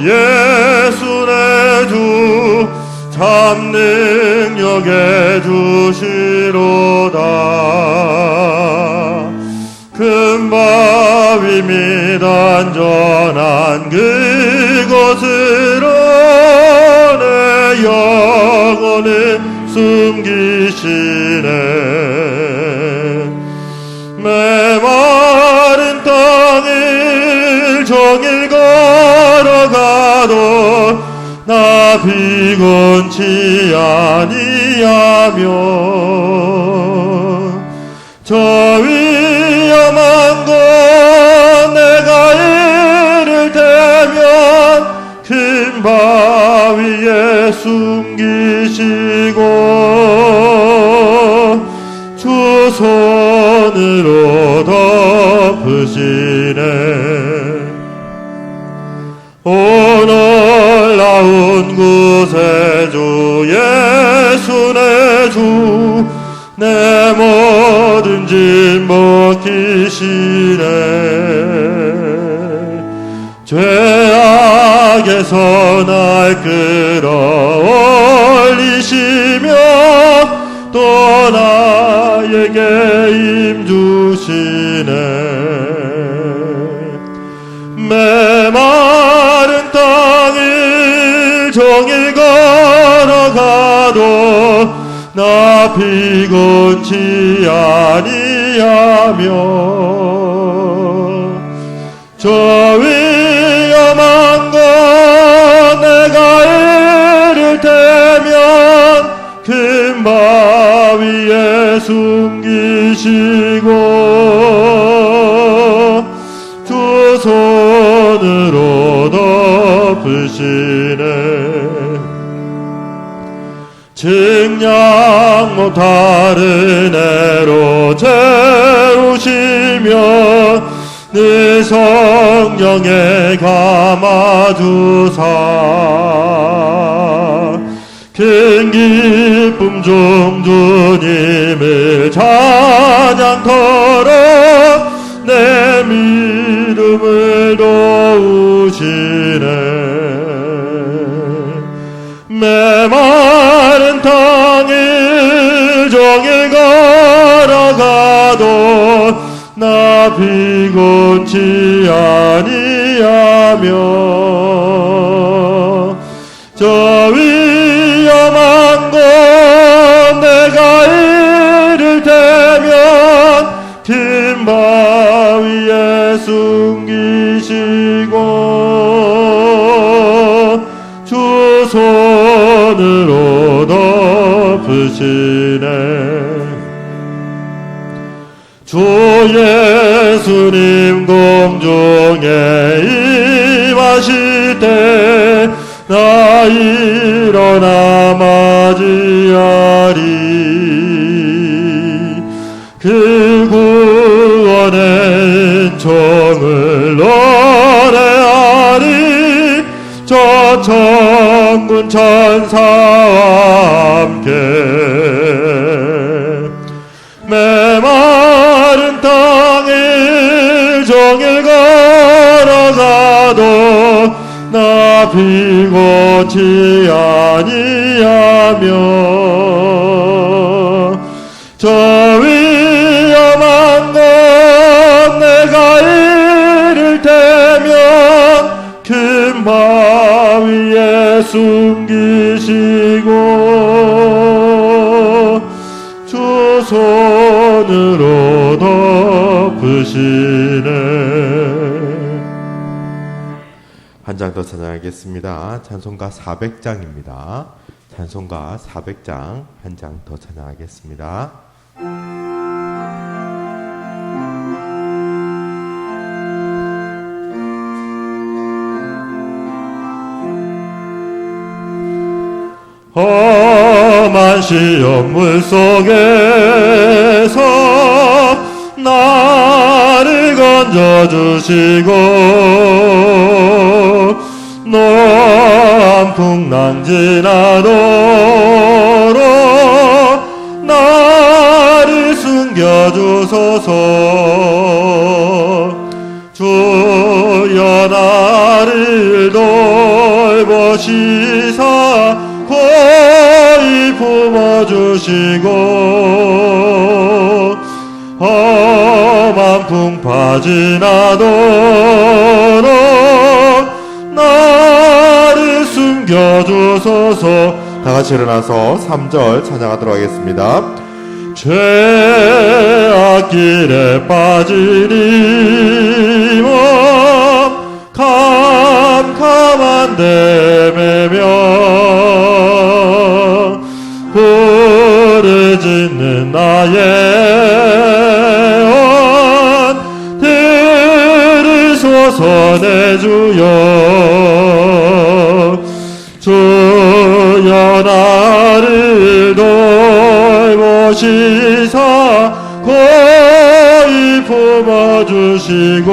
예수 내 주 참 능력의 주시로다. 큰 바위 및 안전한 그곳으로 내 영혼을 숨기시네. 메마른 땅을 종일 걸어가도 나 피곤치 아니하며 저 위험한 곳 내가 이를 대면 큰 바위에 숨기시고 주 손으로 덮으시네. 오 놀라운 구세주 예수 내 주 내 모든 짐 벗기시네. 죄악에서 날 끌어올리시며 또 나에게 힘주시네. 메마른 땅을 종일 걸어가도 나 피곤치 아니하며 저 위험한 곳 내가 이를 대면 큰 바위에 숨기시고 주 손으로 덮으시네. 증량 못하는 애로 채우시며 늘 성령에 감아주사 큰 기쁨 중 주님을 찬양토록 내 믿음을 도우시네. 메마른 땅을 종일 걸어가도 나 피곤치 아니하며 저 위험한 곳 내가 이를 대면 큰 바위에 숨기시고 주 손으로 덮으시네. 주 예수님 공중에 임하실 때 나 일어나 맞이하리. 그 구원의 은총을 노래하리. 저 천군 천사와 함께 메마른 땅을 종일 걸어가도 나 피곤치 아니하며 저 위험한 곳 내가 이를 대면 큰 바위에 숨기시고 주 손으로 덮으시네. 한 장 더 찬양하겠습니다. 찬송가 400장입니다. 찬송가 400장 한 장 더 찬양하겠습니다. 험한 시험물 속에서 나를 건져주시고 노한 풍랑 지나도록 나를 숨겨주소서. 주여 나를 주시고 험한 풍파 지나도록 나를 숨겨주소서. 다같이 일어나서 3절 찬양하도록 하겠습니다. 죄악길에 빠진 이몸 캄캄한 데 매며 부르짖는 나의 원 들으소서 내 주여. 주여 나를 돌보시사 고이 품어주시고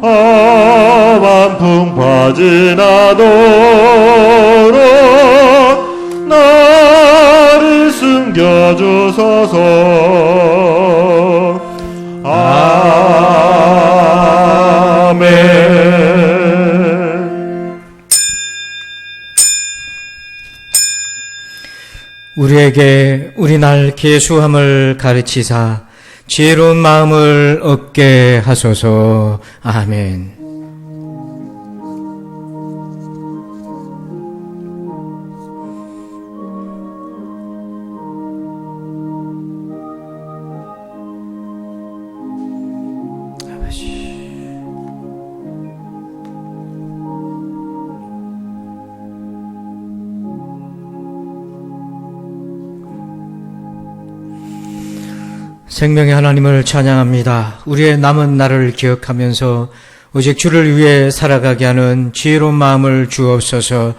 험한 풍파 지나도록 나를 숨겨주소서. 아멘. 우리에게 우리날 계수함을 가르치사 지혜로운 마음을 얻게 하소서. 아멘. 생명의 하나님을 찬양합니다. 우리의 남은 날을 기억하면서 오직 주를 위해 살아가게 하는 지혜로운 마음을 주옵소서.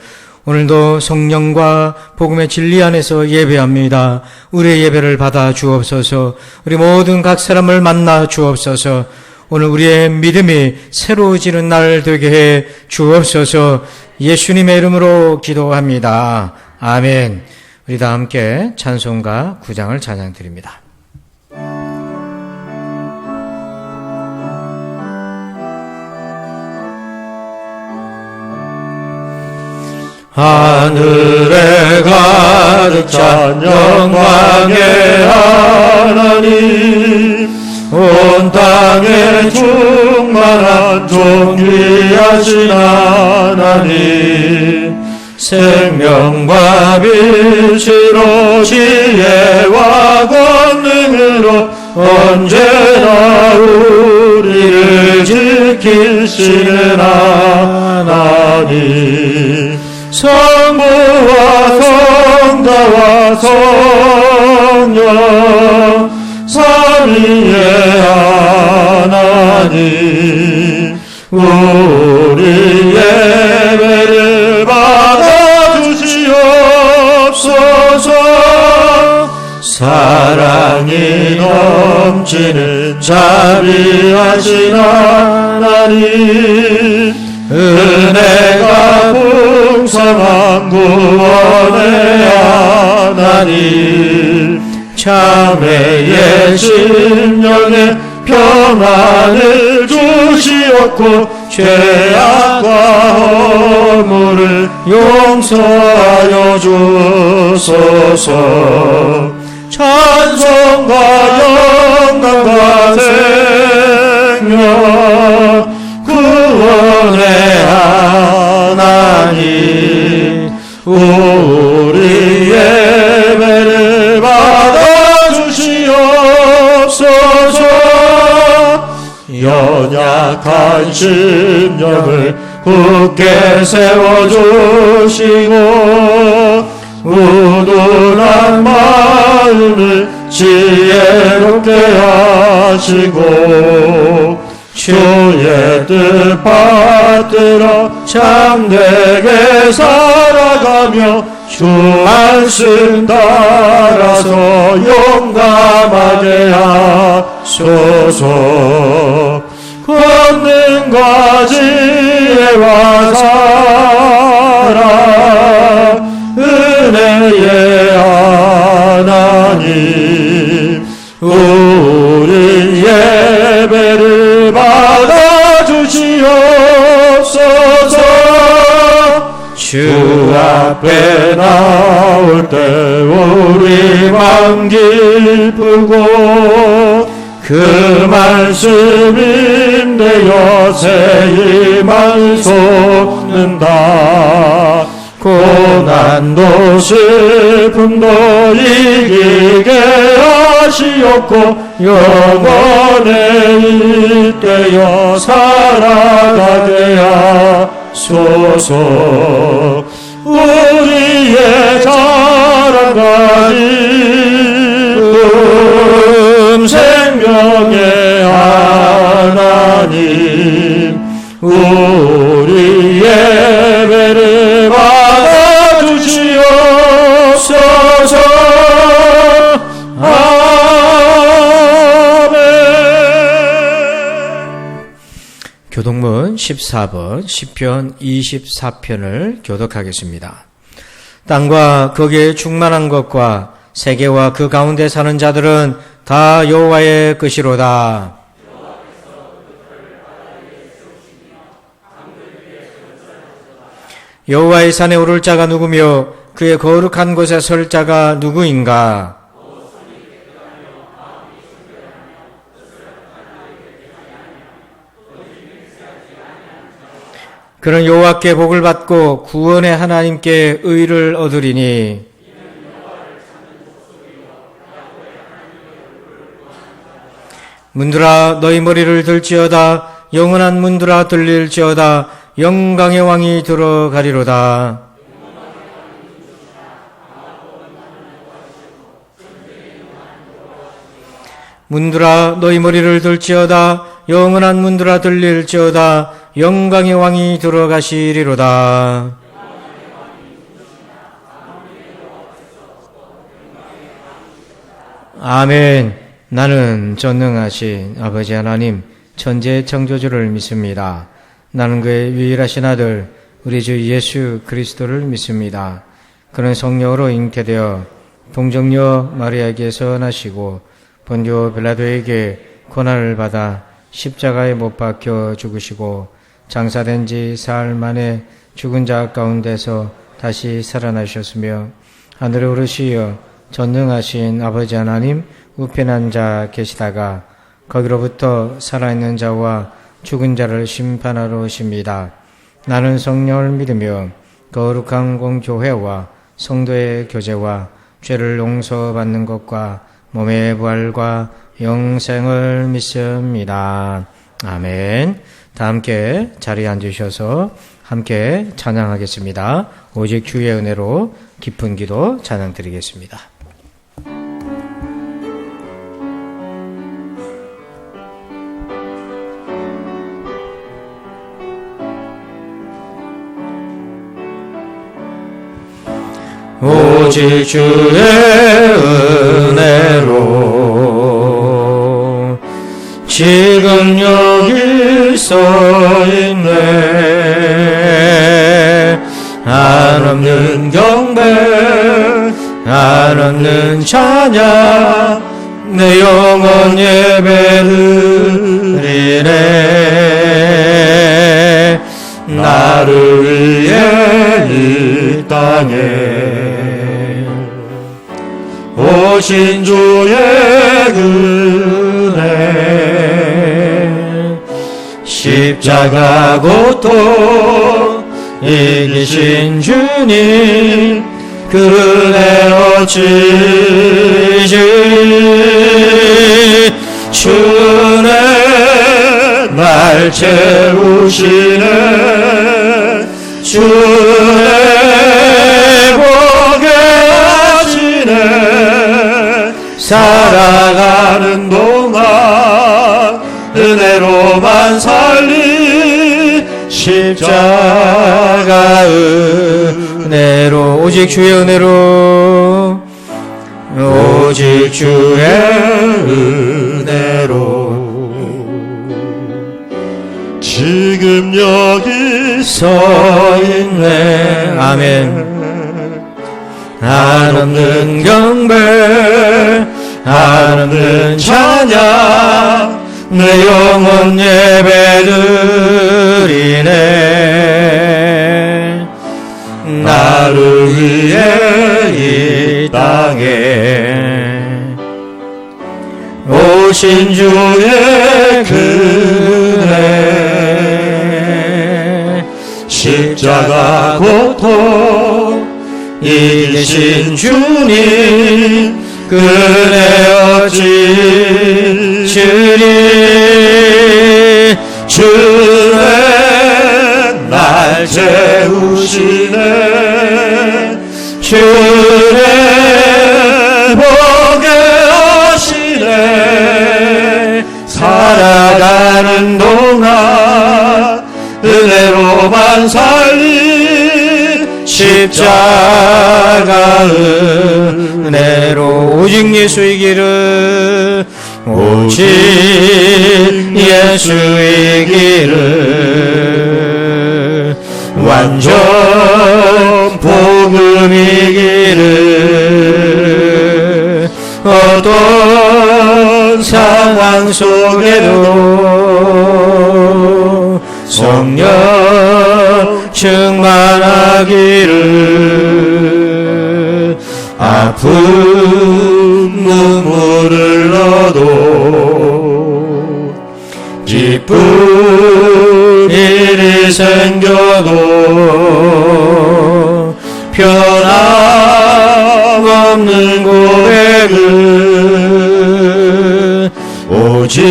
오늘도 성령과 복음의 진리 안에서 예배합니다. 우리의 예배를 받아 주옵소서. 우리 모든 각 사람을 만나 주옵소서. 오늘 우리의 믿음이 새로워지는 날 되게 해 주옵소서. 예수님의 이름으로 기도합니다. 아멘. 우리 다 함께 찬송가 9장을 찬양드립니다. 하늘에 가득 찬 영광의 하나님, 온 땅에 충만한 존귀하신 하나님, 생명과 빛으로 지혜와 권능으로 언제나 우리를 지키시는 하나님, 성부와 성자와 성령 삼위의 하나님, 우리 예배를 받아주시옵소서. 사랑이 넘치는 자비하신 하나님, 은혜가 풍성한 구원의 하나님, 자매의 심령에 평안을 주시옵고 죄악과 허물을 용서하여 주소서. 찬송과 영광과 생명 구원의 하나님, 우리 예배를 받아주시옵소서. 연약한 심령을 굳게 세워주시고 우둔한 마음을 지혜롭게 하시고 주의 뜻 받들어 참되게 살아가며 주 말씀 따라서 용감하게 하소서. 권능과 지혜와 사랑 은혜의 하나님, 우리 예배를 받아주시옵소서. 주 앞에 나올 때 우리 마음 기쁘고 그 말씀인데 요새 희망 솟는다. 고난도 슬픔도 이기게 하시옵고 영원에 이때여 살아가게 하소서. 우리의 자랑하니 생명의 하나님 우리 예배를 받아주시옵소서. 아멘. 교독문 14번 시편 24편을 교독하겠습니다. 땅과 거기에 충만한 것과 세계와 그 가운데 사는 자들은 다 여호와의 것이로다. 여호와의 산에 오를 자가 누구며 그의 거룩한 곳에 설 자가 누구인가? 그는 여호와께 복을 받고 구원의 하나님께 의를 얻으리니 문들아 너희 머리를 들지어다. 영원한 문들아 들릴지어다. 영광의 왕이 들어가리로다. 문들아 너희 머리를 들지어다. 영원한 문들아 들릴지어다. 영광의 왕이 들어가시리로다. 아멘. 나는 전능하신 아버지 하나님 천지의 창조주를 믿습니다. 나는 그의 유일하신 아들 우리 주 예수 그리스도를 믿습니다. 그는 성령으로 잉태되어 동정녀 마리아에게서 나시고 본디오 빌라도에게 고난을 받아 십자가에 못 박혀 죽으시고 장사된 지 사흘 만에 죽은 자 가운데서 다시 살아나셨으며 하늘에 오르시어 전능하신 아버지 하나님 우편한 자 계시다가 거기로부터 살아있는 자와 죽은 자를 심판하러 오십니다. 나는 성령을 믿으며 거룩한 공교회와 성도의 교제와 죄를 용서받는 것과 몸의 부활과 영생을 믿습니다. 아멘. 다 함께 자리에 앉으셔서 함께 찬양하겠습니다. 오직 주의 은혜로 깊은 기도 찬양 드리겠습니다. 오직 주의 은혜로 지금 여기 서있네. 한없는 경배 한없는 찬양 내 영혼 예배드리네. 나를 위해 이 땅에 오신 주의 은혜 십자가 고통 이기신 주님 그 은혜 어찌지 주는 날 채우시네. 주의 복에 하시네. 살아가는 동안 은혜로만 살리 십자가 은혜로 오직 주의 은혜로 오직 주의 은혜로 지금 여기 서있네. 아멘. 한없는 경배 한없는 찬양 내 영혼 예배드리네. 나를 위해 이 땅에 오신 주의 그네 십자가 고통 이기신 주님 그네 어찌 주리 주의 날 채우시네 주의 복에 하시네 살아가는 동안 은혜로만 살리 십자가 은혜로 오직 예수의 길을 오직 예수의 길을 완전 복음의 길을 어떤 상황 속에도 성령 충만하기를 아픈 눈물을 흘러도 기쁜 일이 생겨도 변함없는 고백은 오직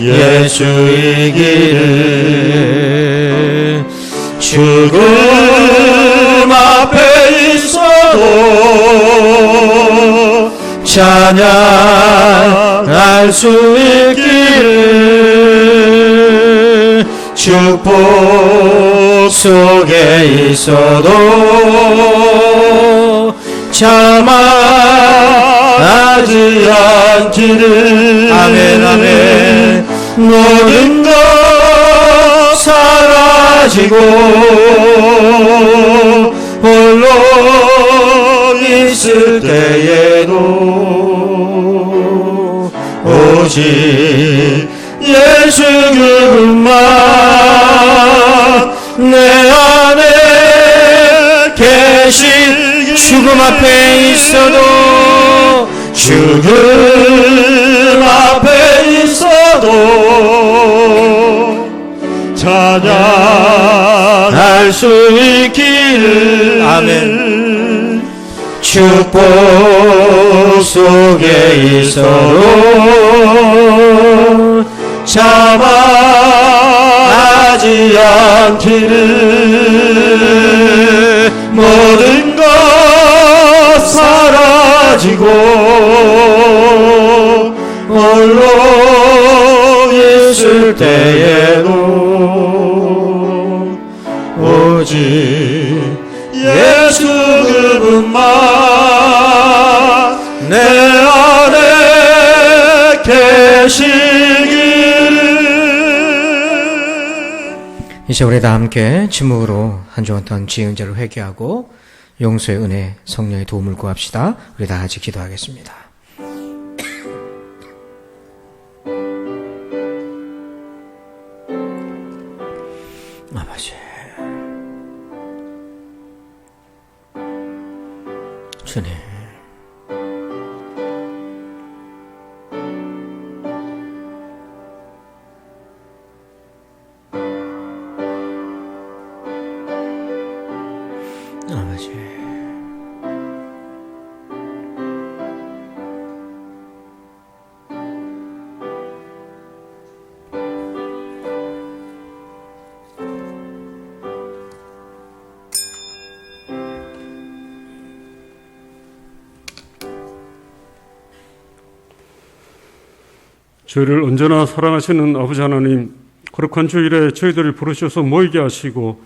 예수의 길을 죽음 앞에 있어도 찬양할 수 있기를 축복 속에 있어도 자만하지 않기를 아멘 아멘 모든 것 사라지고 홀로 있을 때에도 오직 예수 그분만 내 안에 계신 죽음 앞에 있어도 죽음 앞에 있어도 찬양할 수 있기를 아멘. 축복 속에 있어도 자만하지 않기를 모든 것 사라지고 홀로 있을 때에도 오직 예수 그분만 내 안에 계시기를. 이제 우리 다 함께 침묵으로 한 주간 동안 지은 죄를 회개하고 용서의 은혜, 성령의 도움을 구합시다. 우리 다 같이 기도하겠습니다. 아버지, 주님, 아버지, 저희를 언제나 사랑하시는 아버지 하나님, 거룩한 주일에 저희들을 부르셔서 모이게 하시고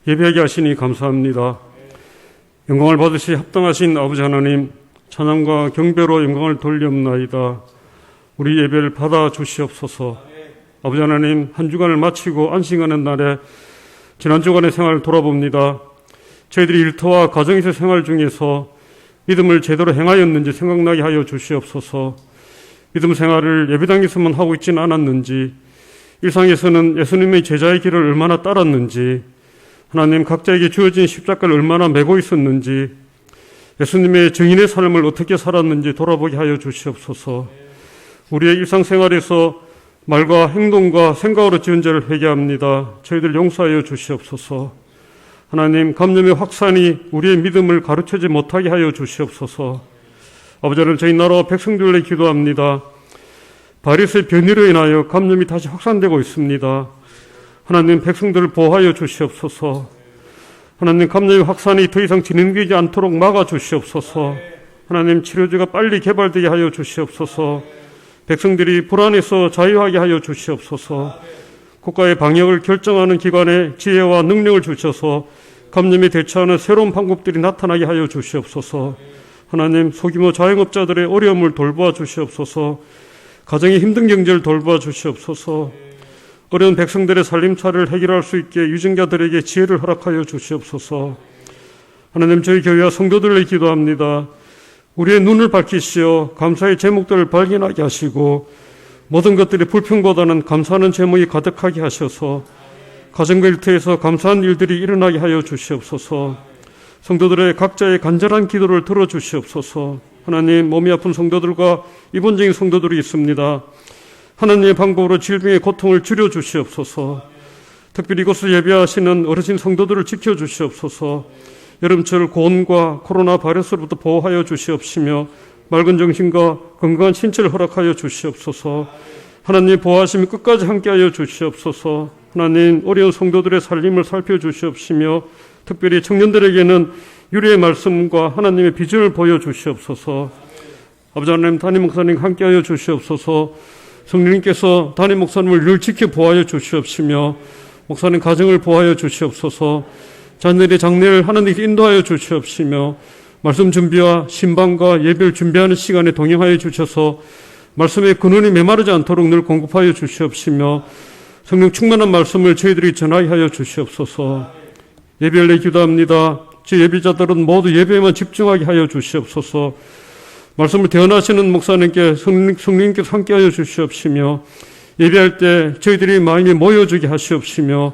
예배하게 하시니 감사합니다. 영광을 받으시 합당하신 아버지 하나님, 찬양과 경배로 영광을 돌리옵나이다. 우리 예배를 받아 주시옵소서. 아버지 하나님, 한 주간을 마치고 안식하는 날에 지난 주간의 생활을 돌아봅니다. 저희들이 일터와 가정에서 생활 중에서 믿음을 제대로 행하였는지 생각나게 하여 주시옵소서. 믿음 생활을 예배당에서만 하고 있지는 않았는지, 일상에서는 예수님의 제자의 길을 얼마나 따랐는지, 하나님, 각자에게 주어진 십자가를 얼마나 메고 있었는지, 예수님의 증인의 삶을 어떻게 살았는지 돌아보게 하여 주시옵소서. 우리의 일상생활에서 말과 행동과 생각으로 지은 죄를 회개합니다. 저희들 용서하여 주시옵소서. 하나님, 감염의 확산이 우리의 믿음을 가르치지 못하게 하여 주시옵소서. 아버지 하나님, 저희 나라와 백성들을 위해 기도합니다. 바이러스의 변이로 인하여 감염이 다시 확산되고 있습니다. 하나님, 백성들을 보호하여 주시옵소서. 하나님, 감염의 확산이 더 이상 진행되지 않도록 막아 주시옵소서. 하나님, 치료제가 빨리 개발되게 하여 주시옵소서. 백성들이 불안에서 자유하게 하여 주시옵소서. 국가의 방역을 결정하는 기관에 지혜와 능력을 주셔서 감염에 대처하는 새로운 방법들이 나타나게 하여 주시옵소서. 하나님, 소규모 자영업자들의 어려움을 돌보아 주시옵소서. 가정의 힘든 경제를 돌보아 주시옵소서. 어려운 백성들의 살림살이를 해결할 수 있게 유증자들에게 지혜를 허락하여 주시옵소서. 하나님, 저희 교회와 성도들을 기도합니다. 우리의 눈을 밝히시어 감사의 제목들을 발견하게 하시고 모든 것들이 불평보다는 감사하는 제목이 가득하게 하셔서 가정과 일터에서 감사한 일들이 일어나게 하여 주시옵소서. 성도들의 각자의 간절한 기도를 들어주시옵소서. 하나님, 몸이 아픈 성도들과 입원중인 성도들이 있습니다. 하나님의 방법으로 질병의 고통을 줄여주시옵소서. 특별히 이곳을 예배하시는 어르신 성도들을 지켜주시옵소서. 여름철 고온과 코로나 바이러스로부터 보호하여 주시옵시며 맑은 정신과 건강한 신체를 허락하여 주시옵소서. 하나님, 보호하심이 끝까지 함께하여 주시옵소서. 하나님, 어려운 성도들의 살림을 살펴주시옵시며 특별히 청년들에게는 유리의 말씀과 하나님의 비전을 보여주시옵소서. 아버지 하나님, 담임 목사님 함께하여 주시옵소서. 성령님께서 담임 목사님을 늘 지켜 보호하여 주시옵시며 목사님 가정을 보호하여 주시옵소서. 자녀들의 장래를 하나님께 인도하여 주시옵시며 말씀 준비와 신방과 예배를 준비하는 시간에 동행하여 주셔서 말씀의 근원이 메마르지 않도록 늘 공급하여 주시옵시며 성령 충만한 말씀을 저희들이 전하게 하여 주시옵소서. 예배를 내 기도합니다. 저 예배자들은 모두 예배에만 집중하게 하여 주시옵소서. 말씀을 대언하시는 목사님께 성령님께서 함께하여 주시옵시며 예배할 때 저희들이 마음이 모여주게 하시옵시며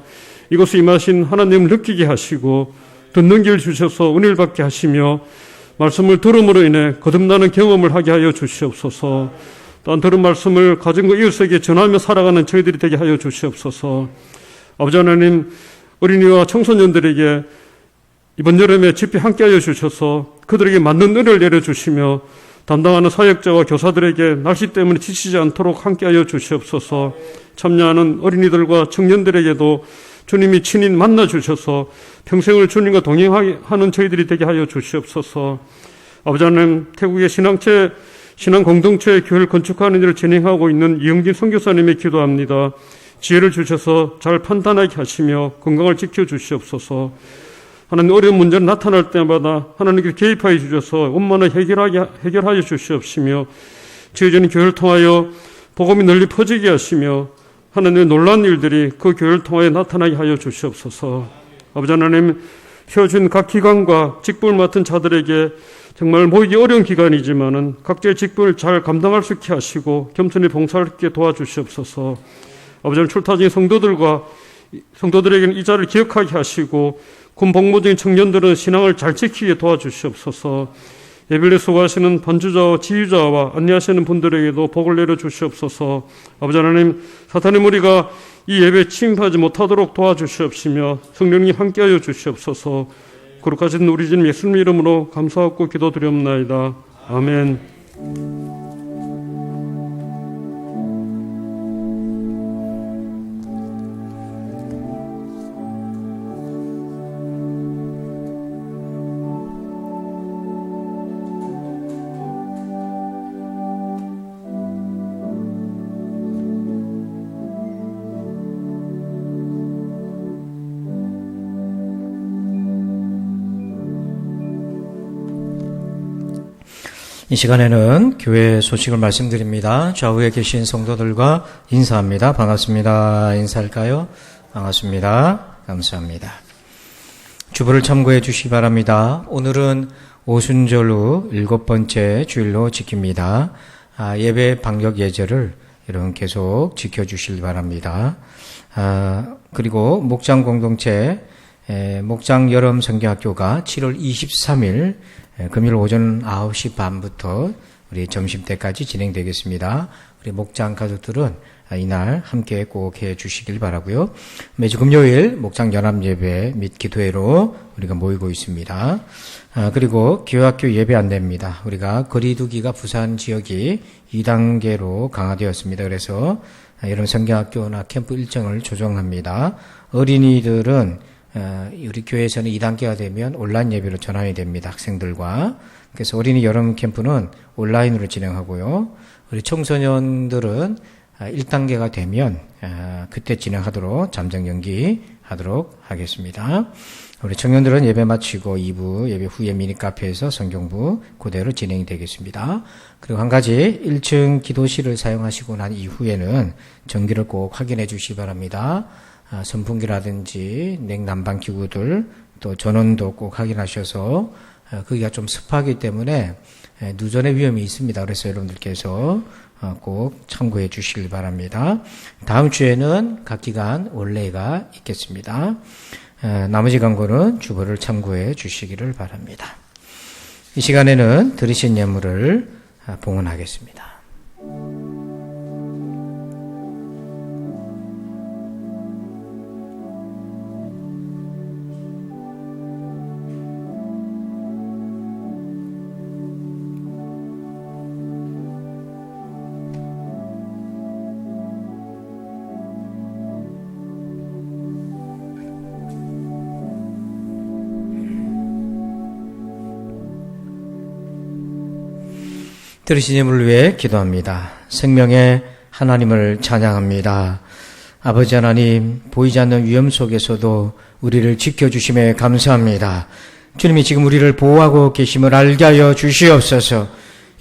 이곳에 임하신 하나님을 느끼게 하시고 듣는 길 주셔서 은혜를 받게 하시며 말씀을 들음으로 인해 거듭나는 경험을 하게 하여 주시옵소서. 또한 들은 말씀을 가정과 이웃에게 전하며 살아가는 저희들이 되게 하여 주시옵소서. 아버지 하나님, 어린이와 청소년들에게 이번 여름에 집회 함께하여 주셔서 그들에게 맞는 은혜를 내려주시며 담당하는 사역자와 교사들에게 날씨 때문에 지치지 않도록 함께하여 주시옵소서. 참여하는 어린이들과 청년들에게도 주님이 친히 만나주셔서 평생을 주님과 동행하는 저희들이 되게 하여 주시옵소서. 아버지 하나님, 태국의 신앙 공동체 교회를 건축하는 일을 진행하고 있는 이영진 선교사님의 기도합니다. 지혜를 주셔서 잘 판단하게 하시며 건강을 지켜주시옵소서. 하나님, 어려운 문제가 나타날 때마다 하나님께서 개입하여 주셔서 원만하게 해결하여 주시옵시며 지어지는 교회를 통하여 복음이 널리 퍼지게 하시며 하나님의 놀라운 일들이 그 교회를 통하여 나타나게 하여 주시옵소서. 아버지 하나님, 세워진 각 기관과 직분을 맡은 자들에게 정말 모이기 어려운 기간이지만은 각자의 직분을 잘 감당할 수 있게 하시고 겸손히 봉사할 수 있게 도와주시옵소서. 아버지 하나님, 출타 중인 성도들에게는 이 자리를 기억하게 하시고 군 복무 중인 청년들은 신앙을 잘 지키게 도와주시옵소서. 예배를 수고하시는 반주자와 지휘자와 안내하시는 분들에게도 복을 내려주시옵소서. 아버지 하나님, 사탄의 무리가 이 예배에 침입하지 못하도록 도와주시옵시며 성령님 함께하여 주시옵소서. 거룩하신 우리 주님 예수님 이름으로 감사하고 기도드리옵나이다. 아멘. 이 시간에는 교회 소식을 말씀드립니다. 좌우에 계신 성도들과 인사합니다. 반갑습니다. 인사할까요? 반갑습니다. 감사합니다. 주보를 참고해 주시기 바랍니다. 오늘은 오순절 후 7번째 주일로 지킵니다. 예배 방역 예절을 여러분 계속 지켜주시기 바랍니다. 그리고 목장 공동체 목장 여름 성경학교가 7월 23일 금요일 오전 9시 반부터 우리 점심때까지 진행되겠습니다. 우리 목장 가족들은 이날 함께 꼭 해 주시길 바라고요. 매주 금요일 목장 연합 예배 및 기도회로 우리가 모이고 있습니다. 그리고 교회학교 예배 안내입니다. 우리가 거리두기가 부산 지역이 2단계로 강화되었습니다. 그래서 여러분 성경학교나 캠프 일정을 조정합니다. 어린이들은 우리 교회에서는 2단계가 되면 온라인 예배로 전환이 됩니다. 학생들과. 그래서 어린이 여름 캠프는 온라인으로 진행하고요. 우리 청소년들은 1단계가 되면 그때 진행하도록 잠정 연기하도록 하겠습니다. 우리 청년들은 예배 마치고 2부 예배 후에 미니 카페에서 성경부 그대로 진행이 되겠습니다. 그리고 한 가지 1층 기도실을 사용하시고 난 이후에는 전기를 꼭 확인해 주시기 바랍니다. 선풍기라든지 냉난방 기구들 또 전원도 꼭 확인하셔서 거기가 좀 습하기 때문에 누전의 위험이 있습니다. 그래서 여러분들께서 꼭 참고해 주시길 바랍니다. 다음 주에는 각 기간 원래가 있겠습니다. 나머지 광고는 주보를 참고해 주시기를 바랍니다. 이 시간에는 들으신 예물을 봉헌하겠습니다. 들으신 예물을 위해 기도합니다. 생명의 하나님을 찬양합니다. 아버지 하나님, 보이지 않는 위험 속에서도 우리를 지켜주심에 감사합니다. 주님이 지금 우리를 보호하고 계심을 알게 하여 주시옵소서.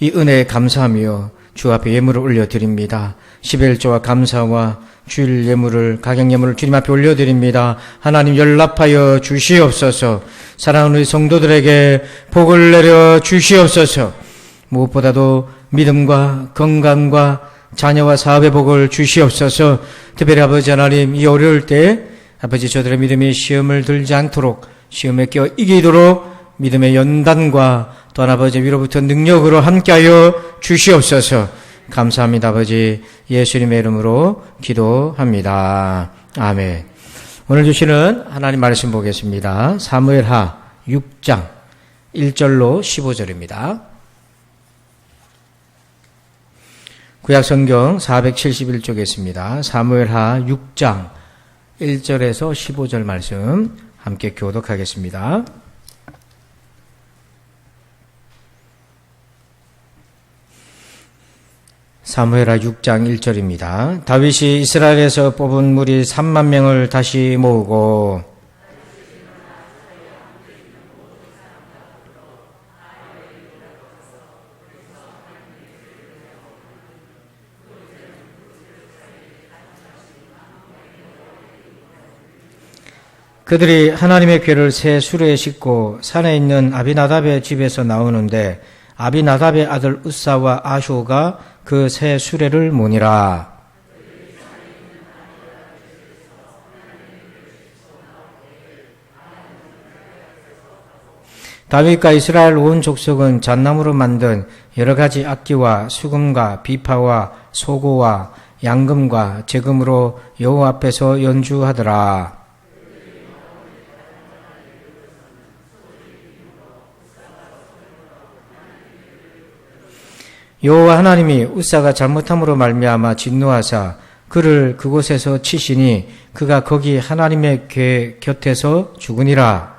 이 은혜에 감사하며 주 앞에 예물을 올려드립니다. 11조와 감사와 주일 예물을, 각양 예물을 주님 앞에 올려드립니다. 하나님 연락하여 주시옵소서. 사랑하는 우리 성도들에게 복을 내려 주시옵소서. 무엇보다도 믿음과 건강과 자녀와 사업의 복을 주시옵소서. 특별히 아버지 하나님, 이 어려울 때 아버지 저들의 믿음이 시험을 들지 않도록, 시험에 껴 이기도록 믿음의 연단과 또한 아버지 위로부터 능력으로 함께하여 주시옵소서. 감사합니다. 아버지 예수님의 이름으로 기도합니다. 아멘. 오늘 주시는 하나님 말씀 보겠습니다. 사무엘하 6장 1절로 15절입니다. 구약성경 471쪽에 있습니다. 사무엘하 6장 1절에서 15절 말씀 함께 교독하겠습니다. 사무엘하 6장 1절입니다. 다윗이 이스라엘에서 뽑은 무리 3만 명을 다시 모으고 그들이 하나님의 궤를 새 수레에 싣고 산에 있는 아비나답의 집에서 나오는데 아비나답의 아들 웃사와 아쇼가 그 새 수레를 모니라. 다윗과 이스라엘 온 족속은 잣나무로 만든 여러 가지 악기와 수금과 비파와 소고와 양금과 제금으로 여호와 앞에서 연주하더라. 여호와 하나님이 웃사가 잘못함으로 말미암아 진노하사 그를 그곳에서 치시니 그가 거기 하나님의 궤 곁에서 죽으니라.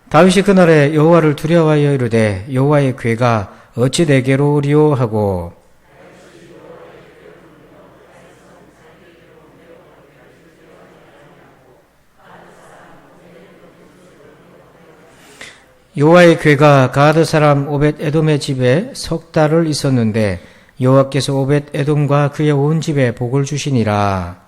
다윗이 그날에 여호와를 두려워하여 이르되 여호와의 궤가 어찌 내게로 오리오 하고 여호와의 궤가 가드 사람 오벳 에돔의 집에 석 달을 있었는데 여호와께서 오벳 에돔과 그의 온 집에 복을 주시니라.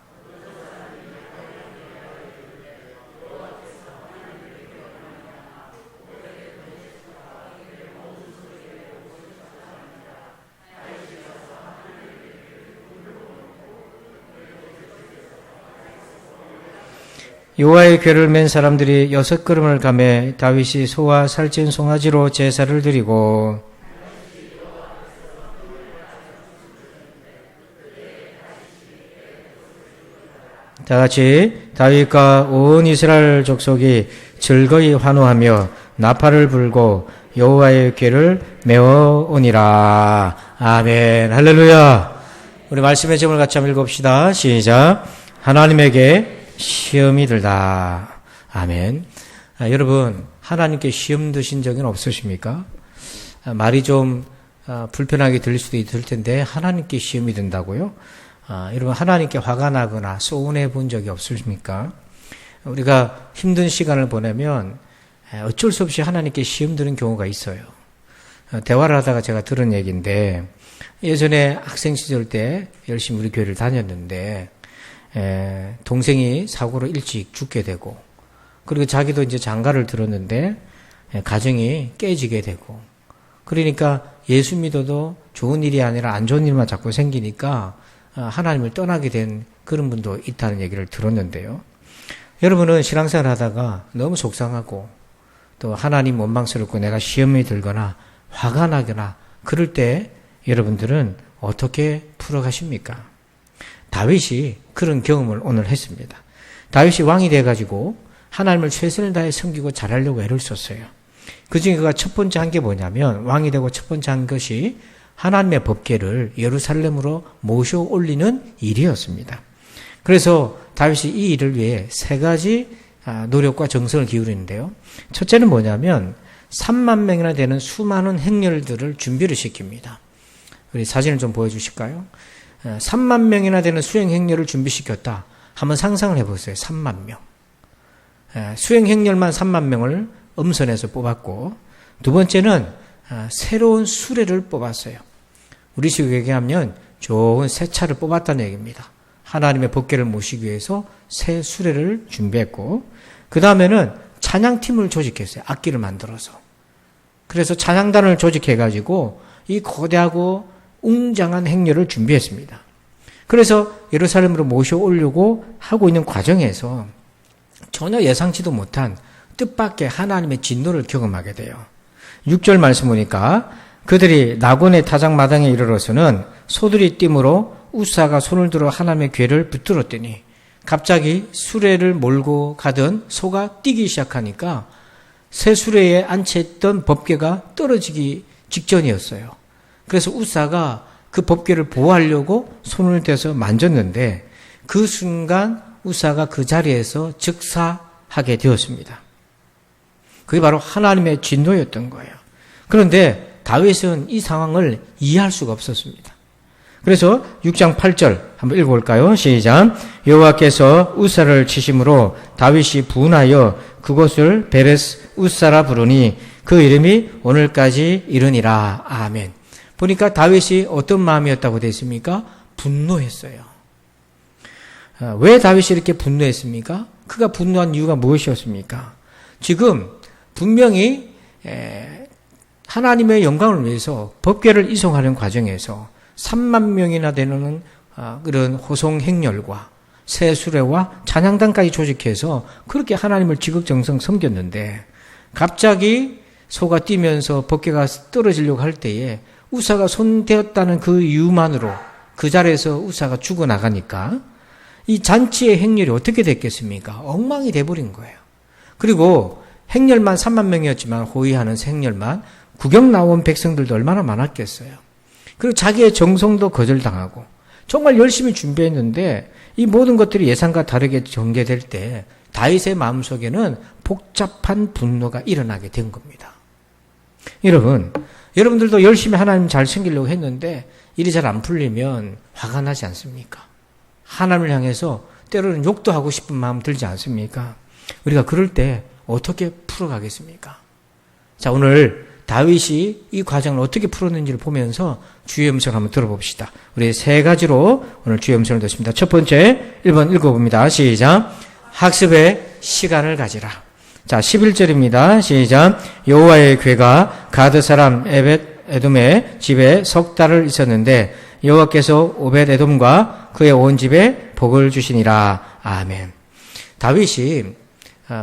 여호와의 궤를 맨 사람들이 6걸음을 가매 다윗이 소와 살찐 송아지로 제사를 드리고 다 같이 다윗과 온 이스라엘 족속이 즐거이 환호하며 나팔을 불고 여호와의 궤를 메어 오니라. 아멘. 할렐루야. 우리 말씀의 제목을 같이 한번 읽어봅시다. 시작. 하나님에게 시험이 들다. 아멘. 여러분, 하나님께 시험 드신 적은 없으십니까? 말이 좀 불편하게 들릴 수도 있을 텐데 하나님께 시험이 든다고요? 여러분, 하나님께 화가 나거나 서운해 본 적이 없으십니까? 우리가 힘든 시간을 보내면 어쩔 수 없이 하나님께 시험 드는 경우가 있어요. 대화를 하다가 제가 들은 얘기인데, 예전에 학생 시절 때 열심히 우리 교회를 다녔는데 동생이 사고로 일찍 죽게 되고, 그리고 자기도 이제 장가를 들었는데 가정이 깨지게 되고, 그러니까 예수 믿어도 좋은 일이 아니라 안 좋은 일만 자꾸 생기니까 하나님을 떠나게 된 그런 분도 있다는 얘기를 들었는데요. 여러분은 신앙생활 하다가 너무 속상하고 또 하나님 원망스럽고 내가 시험이 들거나 화가 나거나 그럴 때 여러분들은 어떻게 풀어가십니까? 다윗이 그런 경험을 오늘 했습니다. 다윗이 왕이 돼가지고 하나님을 최선을 다해 섬기고 잘하려고 애를 썼어요. 그중에 그가 첫 번째 한 게 뭐냐면, 왕이 되고 첫 번째 한 것이 하나님의 법궤를 예루살렘으로 모셔 올리는 일이었습니다. 그래서 다윗이 이 일을 위해 3가지 노력과 정성을 기울이는데요. 첫째는 뭐냐면 3만 명이나 되는 수많은 행렬들을 준비를 시킵니다. 우리 사진을 좀 보여주실까요? 3만 명이나 되는 수행 행렬을 준비시켰다. 한번 상상을 해보세요. 3만 명. 수행 행렬만 3만 명을 엄선해서 뽑았고, 두 번째는 새로운 수레를 뽑았어요. 우리식으로 얘기하면 좋은 새 차를 뽑았다는 얘기입니다. 하나님의 법궤를 모시기 위해서 새 수레를 준비했고, 그 다음에는 찬양팀을 조직했어요. 악기를 만들어서. 그래서 찬양단을 조직해가지고 이 거대하고 웅장한 행렬을 준비했습니다. 그래서 예루살렘으로 모셔 오려고 하고 있는 과정에서 전혀 예상치도 못한 뜻밖의 하나님의 진노를 경험하게 돼요. 6절 말씀 보니까 그들이 나곤의 타작마당에 이르러서는 소들이 띠므로 우사가 손을 들어 하나님의 궤를 붙들었더니 갑자기 수레를 몰고 가던 소가 뛰기 시작하니까 새 수레에 안치했던 법궤가 떨어지기 직전이었어요. 그래서 우사가 그 법궤를 보호하려고 손을 대서 만졌는데 그 순간 우사가 그 자리에서 즉사하게 되었습니다. 그게 바로 하나님의 진노였던 거예요. 그런데 다윗은 이 상황을 이해할 수가 없었습니다. 그래서 6장 8절 한번 읽어볼까요? 시작. 여호와께서 우사를 치심으로 다윗이 분하여 그곳을 베레스 우사라 부르니 그 이름이 오늘까지 이르니라. 아멘. 보니까 다윗이 어떤 마음이었다고 되어 있습니까? 분노했어요. 왜 다윗이 이렇게 분노했습니까? 그가 분노한 이유가 무엇이었습니까? 지금 분명히 하나님의 영광을 위해서 법궤를 이송하는 과정에서 3만 명이나 되는 그런 호송 행렬과 새 수레와 찬양단까지 조직해서 그렇게 하나님을 지극정성 섬겼는데 갑자기 소가 뛰면서 법궤가 떨어지려고 할 때에 우사가 손대었다는 그 이유만으로 그 자리에서 우사가 죽어나가니까 이 잔치의 행렬이 어떻게 됐겠습니까? 엉망이 돼버린 거예요. 그리고 행렬만 3만 명이었지만 호위하는 행렬만 구경 나온 백성들도 얼마나 많았겠어요. 그리고 자기의 정성도 거절당하고 정말 열심히 준비했는데 이 모든 것들이 예상과 다르게 전개될 때 다윗의 마음속에는 복잡한 분노가 일어나게 된 겁니다. 여러분들도 열심히 하나님 잘 챙기려고 했는데 일이 잘 안 풀리면 화가 나지 않습니까? 하나님을 향해서 때로는 욕도 하고 싶은 마음 들지 않습니까? 우리가 그럴 때 어떻게 풀어가겠습니까? 자, 오늘 다윗이 이 과정을 어떻게 풀었는지를 보면서 주의 음성을 한번 들어봅시다. 우리 3가지로 오늘 주의 음성을 듣습니다. 첫 번째, 1번 읽어봅니다. 시작. 학습의 시간을 가지라. 자, 11절입니다. 시작. 여호와의 궤가 가드 사람 에돔의 집에 석 달을 있었는데 여호와께서 오벳 에돔과 그의 온 집에 복을 주시니라. 아멘. 다윗이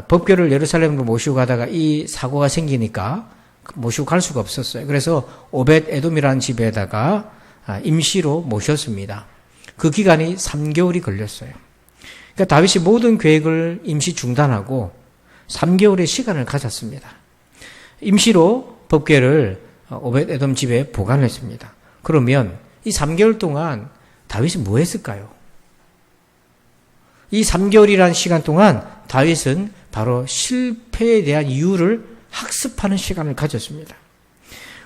법궤를 예루살렘으로 모시고 가다가 이 사고가 생기니까 모시고 갈 수가 없었어요. 그래서 오벳 에돔이라는 집에다가 임시로 모셨습니다. 그 기간이 3개월이 걸렸어요. 그러니까 다윗이 모든 계획을 임시 중단하고 3개월의 시간을 가졌습니다. 임시로 법궤를 오벳 에돔 집에 보관했습니다. 그러면 이 3개월 동안 다윗이 뭐 했을까요? 이 3개월이라는 시간 동안 다윗은 바로 실패에 대한 이유를 학습하는 시간을 가졌습니다.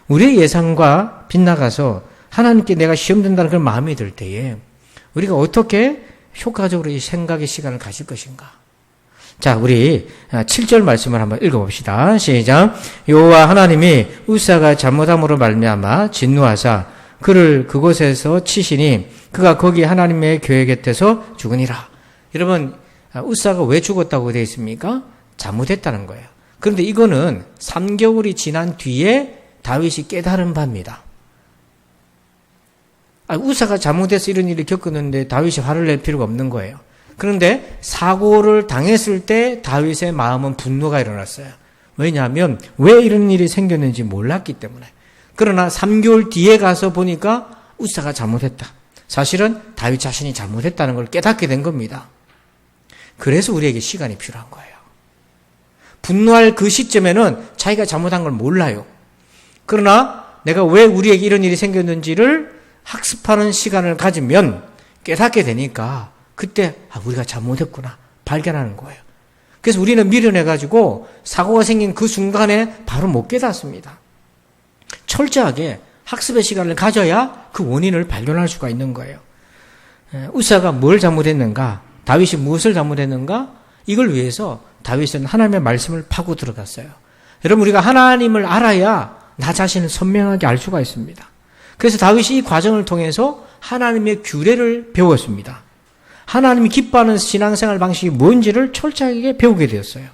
우리의 예상과 빗나가서 하나님께 내가 시험된다는 그런 마음이 들 때에 우리가 어떻게 효과적으로 이 생각의 시간을 가질 것인가? 자, 우리 7절 말씀을 한번 읽어봅시다. 시작. 여호와 하나님이 우사가 잘못함으로 말미암아 진노하사 그를 그곳에서 치시니 그가 거기 하나님의 교회 곁에서 죽으니라. 여러분, 우사가 왜 죽었다고 되어 있습니까? 잘못했다는 거예요. 그런데 이거는 3개월이 지난 뒤에 다윗이 깨달은 바입니다. 우사가 잘못해서 이런 일을 겪었는데 다윗이 화를 낼 필요가 없는 거예요. 그런데 사고를 당했을 때 다윗의 마음은 분노가 일어났어요. 왜냐하면 왜 이런 일이 생겼는지 몰랐기 때문에. 그러나 3개월 뒤에 가서 보니까 우사가 잘못했다. 사실은 다윗 자신이 잘못했다는 걸 깨닫게 된 겁니다. 그래서 우리에게 시간이 필요한 거예요. 분노할 그 시점에는 자기가 잘못한 걸 몰라요. 그러나 내가 왜 우리에게 이런 일이 생겼는지를 학습하는 시간을 가지면 깨닫게 되니까 그때 우리가 잘못했구나 발견하는 거예요. 그래서 우리는 미련해가지고 사고가 생긴 그 순간에 바로 못 깨닫습니다. 철저하게 학습의 시간을 가져야 그 원인을 발견할 수가 있는 거예요. 우사가 뭘 잘못했는가? 다윗이 무엇을 잘못했는가? 이걸 위해서 다윗은 하나님의 말씀을 파고 들어갔어요. 여러분, 우리가 하나님을 알아야 나 자신을 선명하게 알 수가 있습니다. 그래서 다윗이 이 과정을 통해서 하나님의 규례를 배웠습니다. 하나님이 기뻐하는 신앙생활 방식이 뭔지를 철저하게 배우게 되었어요.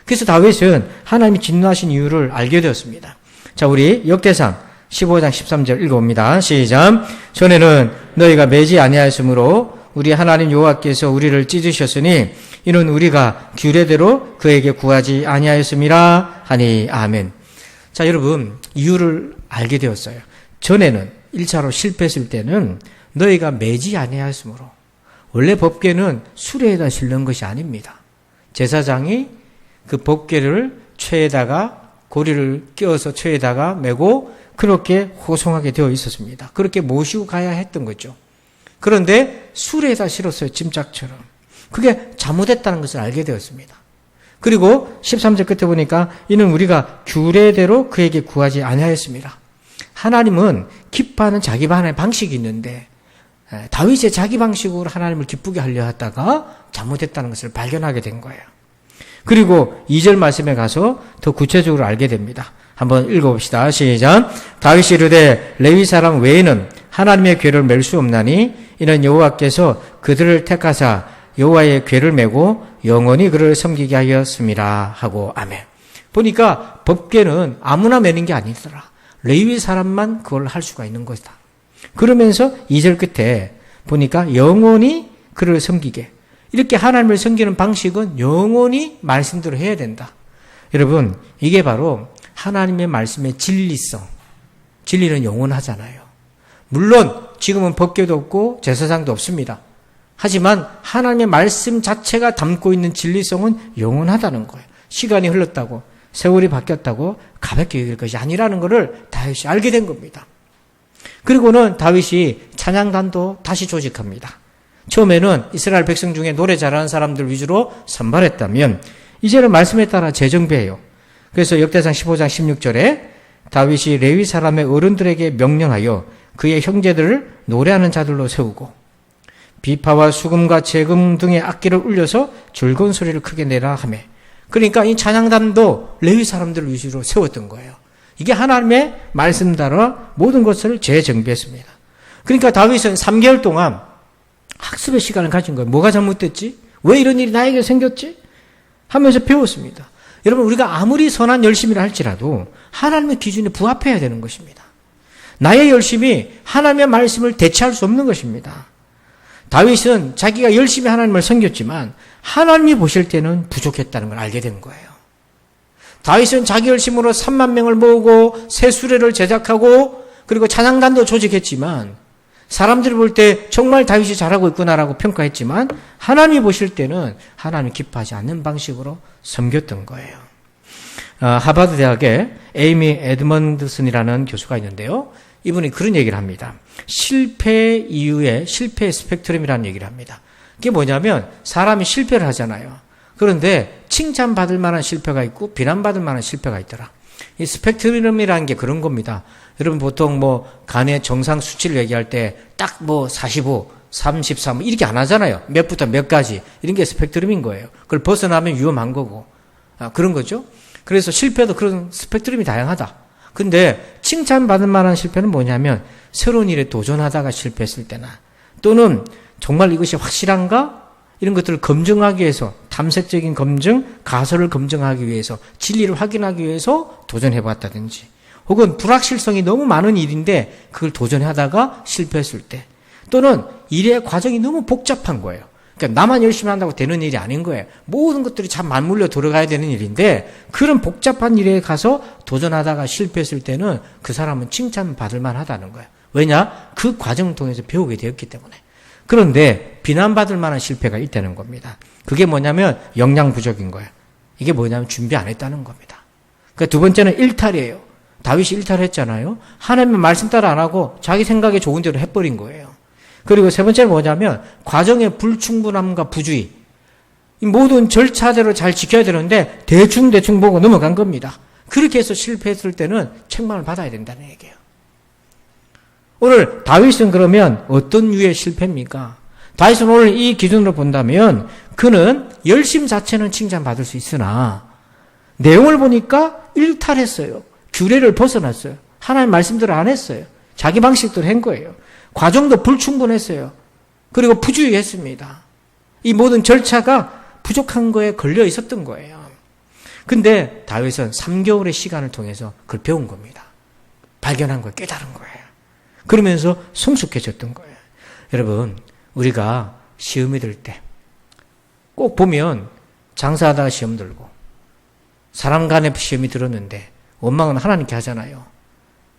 그래서 다윗은 하나님이 진노하신 이유를 알게 되었습니다. 자, 우리 역대상 15장 13절 읽어봅니다. 시작. 전에는 너희가 매지 아니하였으므로 우리 하나님 여호와께서 우리를 찢으셨으니 이는 우리가 규례대로 그에게 구하지 아니하였음이라 하니 아멘. 자, 여러분, 이유를 알게 되었어요. 전에는 1차로 실패했을 때는 너희가 매지 아니하였으므로, 원래 법궤는 수레에다 실는 것이 아닙니다. 제사장이 그 법궤를 최에다가 고리를 끼워서 최에다가 메고 그렇게 호송하게 되어 있었습니다. 그렇게 모시고 가야 했던 거죠. 그런데 수레에다 실었어요. 짐짝처럼. 그게 잘못했다는 것을 알게 되었습니다. 그리고 13절 끝에 보니까 이는 우리가 규례대로 그에게 구하지 아니하였습니다. 하나님은 기뻐하는 자기 방식이 있는데 다윗의 자기 방식으로 하나님을 기쁘게 하려 하다가 잘못했다는 것을 발견하게 된 거예요. 그리고 2절 말씀에 가서 더 구체적으로 알게 됩니다. 한번 읽어봅시다. 시작. 다윗이 이르되 레위 사람 외에는 하나님의 궤를 맬 수 없나니 이는 여호와께서 그들을 택하사 여호와의 궤를 메고 영원히 그를 섬기게 하였습니다 하고 아멘. 보니까 법궤는 아무나 매는 게 아니더라. 레위 사람만 그걸 할 수가 있는 것이다. 그러면서 2절 끝에 보니까 영원히 그를 섬기게. 이렇게 하나님을 섬기는 방식은 영원히 말씀대로 해야 된다. 여러분, 이게 바로 하나님의 말씀의 진리성. 진리는 영원하잖아요. 물론 지금은 법궤도 없고 제사장도 없습니다. 하지만 하나님의 말씀 자체가 담고 있는 진리성은 영원하다는 거예요. 시간이 흘렀다고, 세월이 바뀌었다고 가볍게 여길 것이 아니라는 것을 다윗이 알게 된 겁니다. 그리고는 다윗이 찬양단도 다시 조직합니다. 처음에는 이스라엘 백성 중에 노래 잘하는 사람들 위주로 선발했다면 이제는 말씀에 따라 재정비해요. 그래서 역대상 15장 16절에 다윗이 레위 사람의 어른들에게 명령하여 그의 형제들을 노래하는 자들로 세우고 비파와 수금과 재금 등의 악기를 울려서 즐거운 소리를 크게 내라 하며, 그러니까 이 찬양단도 레위 사람들을 위주로 세웠던 거예요. 이게 하나님의 말씀 따라 모든 것을 재정비했습니다. 그러니까 다윗은 3개월 동안 학습의 시간을 가진 거예요. 뭐가 잘못됐지? 왜 이런 일이 나에게 생겼지? 하면서 배웠습니다. 여러분, 우리가 아무리 선한 열심히를 할지라도 하나님의 기준에 부합해야 되는 것입니다. 나의 열심이 하나님의 말씀을 대체할 수 없는 것입니다. 다윗은 자기가 열심히 하나님을 섬겼지만 하나님이 보실 때는 부족했다는 걸 알게 된 거예요. 다윗은 자기 열심으로 3만 명을 모으고 새 수레를 제작하고 그리고 찬양단도 조직했지만 사람들이 볼 때 정말 다윗이 잘하고 있구나라고 평가했지만 하나님이 보실 때는 하나님이 기뻐하지 않는 방식으로 섬겼던 거예요. 하버드 대학에 에이미 에드먼드슨이라는 교수가 있는데요. 이분이 그런 얘기를 합니다. 실패 이후에 실패의 스펙트럼이라는 얘기를 합니다. 그게 뭐냐면 사람이 실패를 하잖아요. 그런데 칭찬받을 만한 실패가 있고 비난받을 만한 실패가 있더라. 이 스펙트럼이라는 게 그런 겁니다. 여러분 보통 뭐 간의 정상 수치를 얘기할 때 딱 뭐 45, 33 이렇게 안 하잖아요. 몇부터 몇 가지 이런 게 스펙트럼인 거예요. 그걸 벗어나면 위험한 거고 그런 거죠. 그래서 실패도 그런 스펙트럼이 다양하다. 근데 칭찬받을 만한 실패는 뭐냐면 새로운 일에 도전하다가 실패했을 때나 또는 정말 이것이 확실한가? 이런 것들을 검증하기 위해서 탐색적인 검증, 가설을 검증하기 위해서 진리를 확인하기 위해서 도전해봤다든지 혹은 불확실성이 너무 많은 일인데 그걸 도전하다가 실패했을 때 또는 일의 과정이 너무 복잡한 거예요. 그러니까 나만 열심히 한다고 되는 일이 아닌 거예요. 모든 것들이 참 맞물려 들어가야 되는 일인데 그런 복잡한 일에 가서 도전하다가 실패했을 때는 그 사람은 칭찬받을 만하다는 거예요. 왜냐? 그 과정을 통해서 배우게 되었기 때문에. 그런데 비난받을 만한 실패가 있다는 겁니다. 그게 뭐냐면 역량 부족인 거예요. 이게 뭐냐면 준비 안 했다는 겁니다. 그러니까 두 번째는 일탈이에요. 다윗이 일탈했잖아요. 하나님의 말씀 따라 안 하고 자기 생각에 좋은 대로 해버린 거예요. 그리고 세 번째는 뭐냐면 과정의 불충분함과 부주의. 이 모든 절차대로 잘 지켜야 되는데 대충 보고 넘어간 겁니다. 그렇게 해서 실패했을 때는 책망을 받아야 된다는 얘기예요. 오늘 다윗은 그러면 어떤 유의 실패입니까? 다윗은 오늘 이 기준으로 본다면 그는 열심 자체는 칭찬받을 수 있으나 내용을 보니까 일탈했어요. 규례를 벗어났어요. 하나님 말씀대로 안 했어요. 자기 방식대로 한 거예요. 과정도 불충분했어요. 그리고 부주의했습니다. 이 모든 절차가 부족한 거에 걸려 있었던 거예요. 근데 다윗은 3개월의 시간을 통해서 그걸 배운 겁니다. 발견한 거예요. 깨달은 거예요. 그러면서 성숙해졌던 거예요. 여러분, 우리가 시험이 들 때 꼭 보면 장사하다가 시험 들고 사람 간에 시험이 들었는데 원망은 하나님께 하잖아요.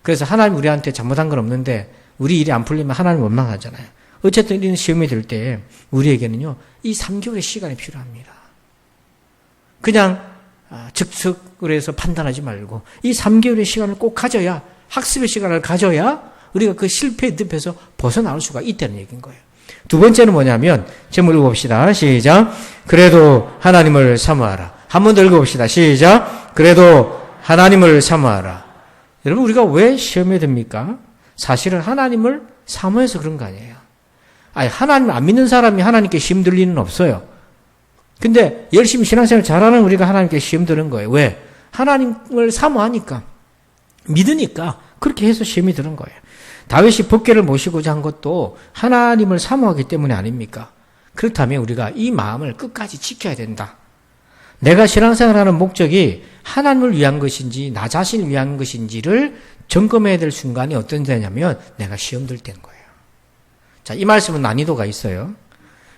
그래서 하나님 우리한테 잘못한 건 없는데 우리 일이 안 풀리면 하나님 원망하잖아요. 어쨌든 이런 시험이 들 때 우리에게는요, 이 3개월의 시간이 필요합니다. 그냥 즉석을 해서 판단하지 말고 이 3개월의 시간을 꼭 가져야, 학습의 시간을 가져야 우리가 그 실패의 늪에서 벗어나올 수가 있다는 얘기인 거예요. 두 번째는 뭐냐면 제목 읽어봅시다. 시작. 그래도 하나님을 사모하라. 한 번 더 읽어봅시다. 시작. 그래도 하나님을 사모하라. 여러분, 우리가 왜 시험에 듭니까? 사실은 하나님을 사모해서 그런 거 아니에요. 아니, 하나님 안 믿는 사람이 하나님께 시험 들 리는 없어요. 근데 열심히 신앙생활 잘하는 우리가 하나님께 시험 드는 거예요. 왜? 하나님을 사모하니까, 믿으니까 그렇게 해서 시험이 드는 거예요. 다윗이 법궤를 모시고자 한 것도 하나님을 사모하기 때문에 아닙니까? 그렇다면 우리가 이 마음을 끝까지 지켜야 된다. 내가 신앙생활하는 목적이 하나님을 위한 것인지 나 자신을 위한 것인지를 점검해야 될 순간이 어떤 데냐면 내가 시험 들 때인 거예요. 자, 이 말씀은 난이도가 있어요.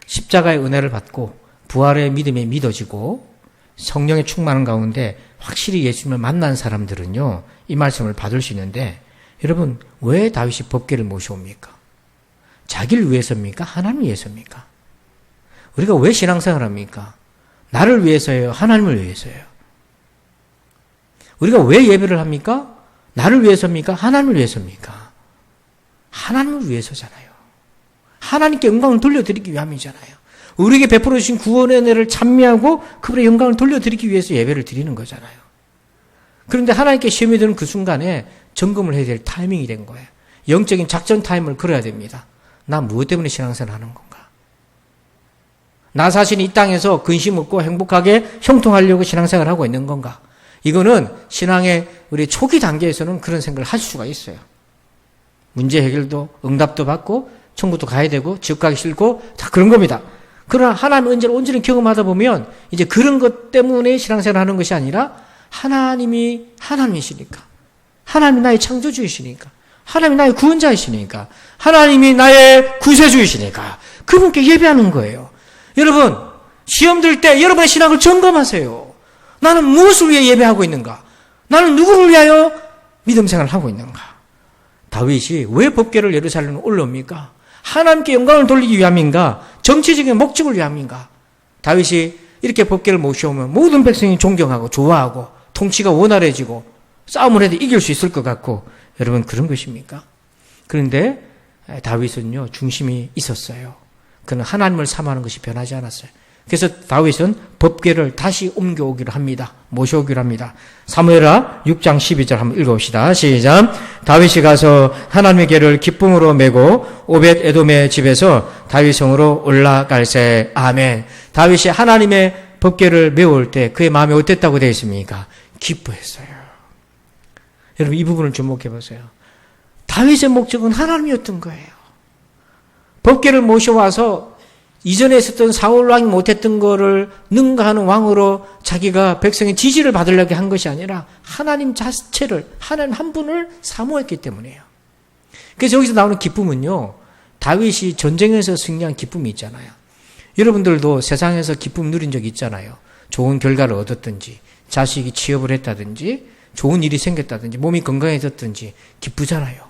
십자가의 은혜를 받고 부활의 믿음이 믿어지고 성령의 충만한 가운데 확실히 예수님을 만난 사람들은요, 이 말씀을 받을 수 있는데, 여러분, 왜 다윗이 법궤를 모셔옵니까? 자기를 위해서입니까? 하나님을 위해서입니까? 우리가 왜 신앙생활을 합니까? 나를 위해서예요? 하나님을 위해서예요? 우리가 왜 예배를 합니까? 나를 위해서입니까? 하나님을 위해서입니까? 하나님을 위해서잖아요. 하나님께 영광을 돌려드리기 위함이잖아요. 우리에게 베풀어 주신 구원의 은혜를 찬미하고 그분의 영광을 돌려드리기 위해서 예배를 드리는 거잖아요. 그런데 하나님께 시험이 드는 그 순간에 점검을 해야 될 타이밍이 된 거예요. 영적인 작전 타임을 걸어야 됩니다. 나 무엇 때문에 신앙생활을 하는 건가? 나 자신이 이 땅에서 근심 없고 행복하게 형통하려고 신앙생활을 하고 있는 건가? 이거는 신앙의 우리 초기 단계에서는 그런 생각을 할 수가 있어요. 문제 해결도 응답도 받고 천국도 가야 되고 지옥 가기 싫고 다 그런 겁니다. 그러나 하나님 은혜를 온전히 경험하다 보면 이제 그런 것 때문에 신앙생활을 하는 것이 아니라 하나님이 하나님이시니까, 하나님이 나의 창조주이시니까, 하나님이 나의 구원자이시니까, 하나님이 나의 구세주이시니까 그분께 예배하는 거예요. 여러분, 시험 들 때 여러분의 신앙을 점검하세요. 나는 무엇을 위해 예배하고 있는가? 나는 누구를 위하여 믿음 생활을 하고 있는가? 다윗이 왜 법궤를 예루살렘에 올라옵니까? 하나님께 영광을 돌리기 위함인가? 정치적인 목적을 위함인가? 다윗이 이렇게 법궤를 모셔오면 모든 백성이 존경하고 좋아하고 통치가 원활해지고 싸움을 해도 이길 수 있을 것 같고, 여러분 그런 것입니까? 그런데 다윗은요, 중심이 있었어요. 그는 하나님을 삼하는 것이 변하지 않았어요. 그래서 다윗은 법궤를 다시 옮겨오기로 합니다. 모셔오기로 합니다. 사무엘하 6장 12절 한번 읽어봅시다. 시작. 다윗이 가서 하나님의 궤를 기쁨으로 메고 오벳 에돔의 집에서 다윗성으로 올라갈새. 아멘. 다윗이 하나님의 법궤를 메올 때 그의 마음이 어땠다고 되어 있습니까? 기뻐했어요. 여러분 이 부분을 주목해 보세요. 다윗의 목적은 하나님이었던 거예요. 법궤를 모셔와서 이전에 있었던 사울 왕이 못했던 거를 능가하는 왕으로 자기가 백성의 지지를 받으려고 한 것이 아니라 하나님 자체를, 하나님 한 분을 사모했기 때문이에요. 그래서 여기서 나오는 기쁨은요, 다윗이 전쟁에서 승리한 기쁨이 있잖아요. 여러분들도 세상에서 기쁨 누린 적 있잖아요. 좋은 결과를 얻었든지, 자식이 취업을 했다든지, 좋은 일이 생겼다든지, 몸이 건강해졌든지 기쁘잖아요.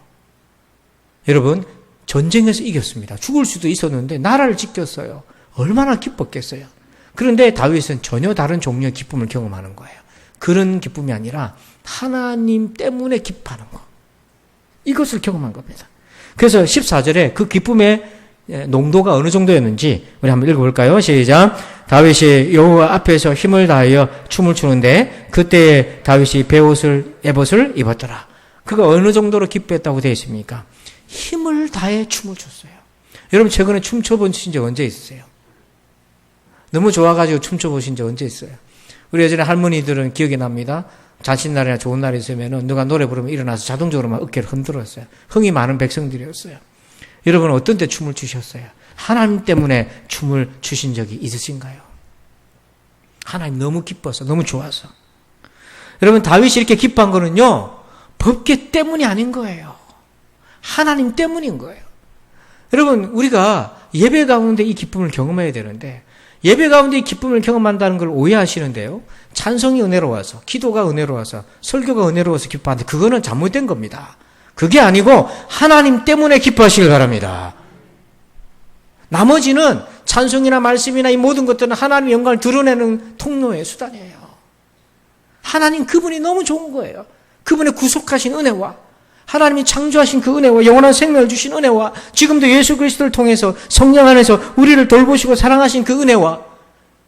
여러분, 전쟁에서 이겼습니다. 죽을 수도 있었는데 나라를 지켰어요. 얼마나 기뻤겠어요. 그런데 다윗은 전혀 다른 종류의 기쁨을 경험하는 거예요. 그런 기쁨이 아니라 하나님 때문에 기뻐하는 거. 이것을 경험한 겁니다. 그래서 14절에 그 기쁨의 농도가 어느 정도였는지 우리 한번 읽어볼까요? 시작. 다윗이 여호와 앞에서 힘을 다하여 춤을 추는데 그때에 다윗이 에봇을 입었더라. 그가 어느 정도로 기뻐했다고 되어 있습니까? 힘을 다해 춤을 췄어요. 여러분 최근에 춤춰보신 적 언제 있으세요? 너무 좋아가지고 춤춰보신 적 언제 있어요? 우리 예전에 할머니들은 기억이 납니다. 잔칫날이나 좋은 날이 있으면 누가 노래 부르면 일어나서 자동적으로 막 어깨를 흔들었어요. 흥이 많은 백성들이었어요. 여러분 어떤 때 춤을 추셨어요? 하나님 때문에 춤을 추신 적이 있으신가요? 하나님 너무 기뻐서, 너무 좋아서. 여러분 다윗이 이렇게 기뻐한 거는요, 법궤 때문이 아닌 거예요. 하나님 때문인 거예요. 여러분 우리가 예배 가운데 이 기쁨을 경험해야 되는데, 예배 가운데 이 기쁨을 경험한다는 걸 오해하시는데요, 찬송이 은혜로워서, 기도가 은혜로워서, 설교가 은혜로워서 기뻐하는데 그거는 잘못된 겁니다. 그게 아니고 하나님 때문에 기뻐하시길 바랍니다. 나머지는 찬송이나 말씀이나 이 모든 것들은 하나님의 영광을 드러내는 통로의 수단이에요. 하나님 그분이 너무 좋은 거예요. 그분의 구속하신 은혜와 하나님이 창조하신 그 은혜와 영원한 생명을 주신 은혜와 지금도 예수 그리스도를 통해서 성령 안에서 우리를 돌보시고 사랑하신 그 은혜와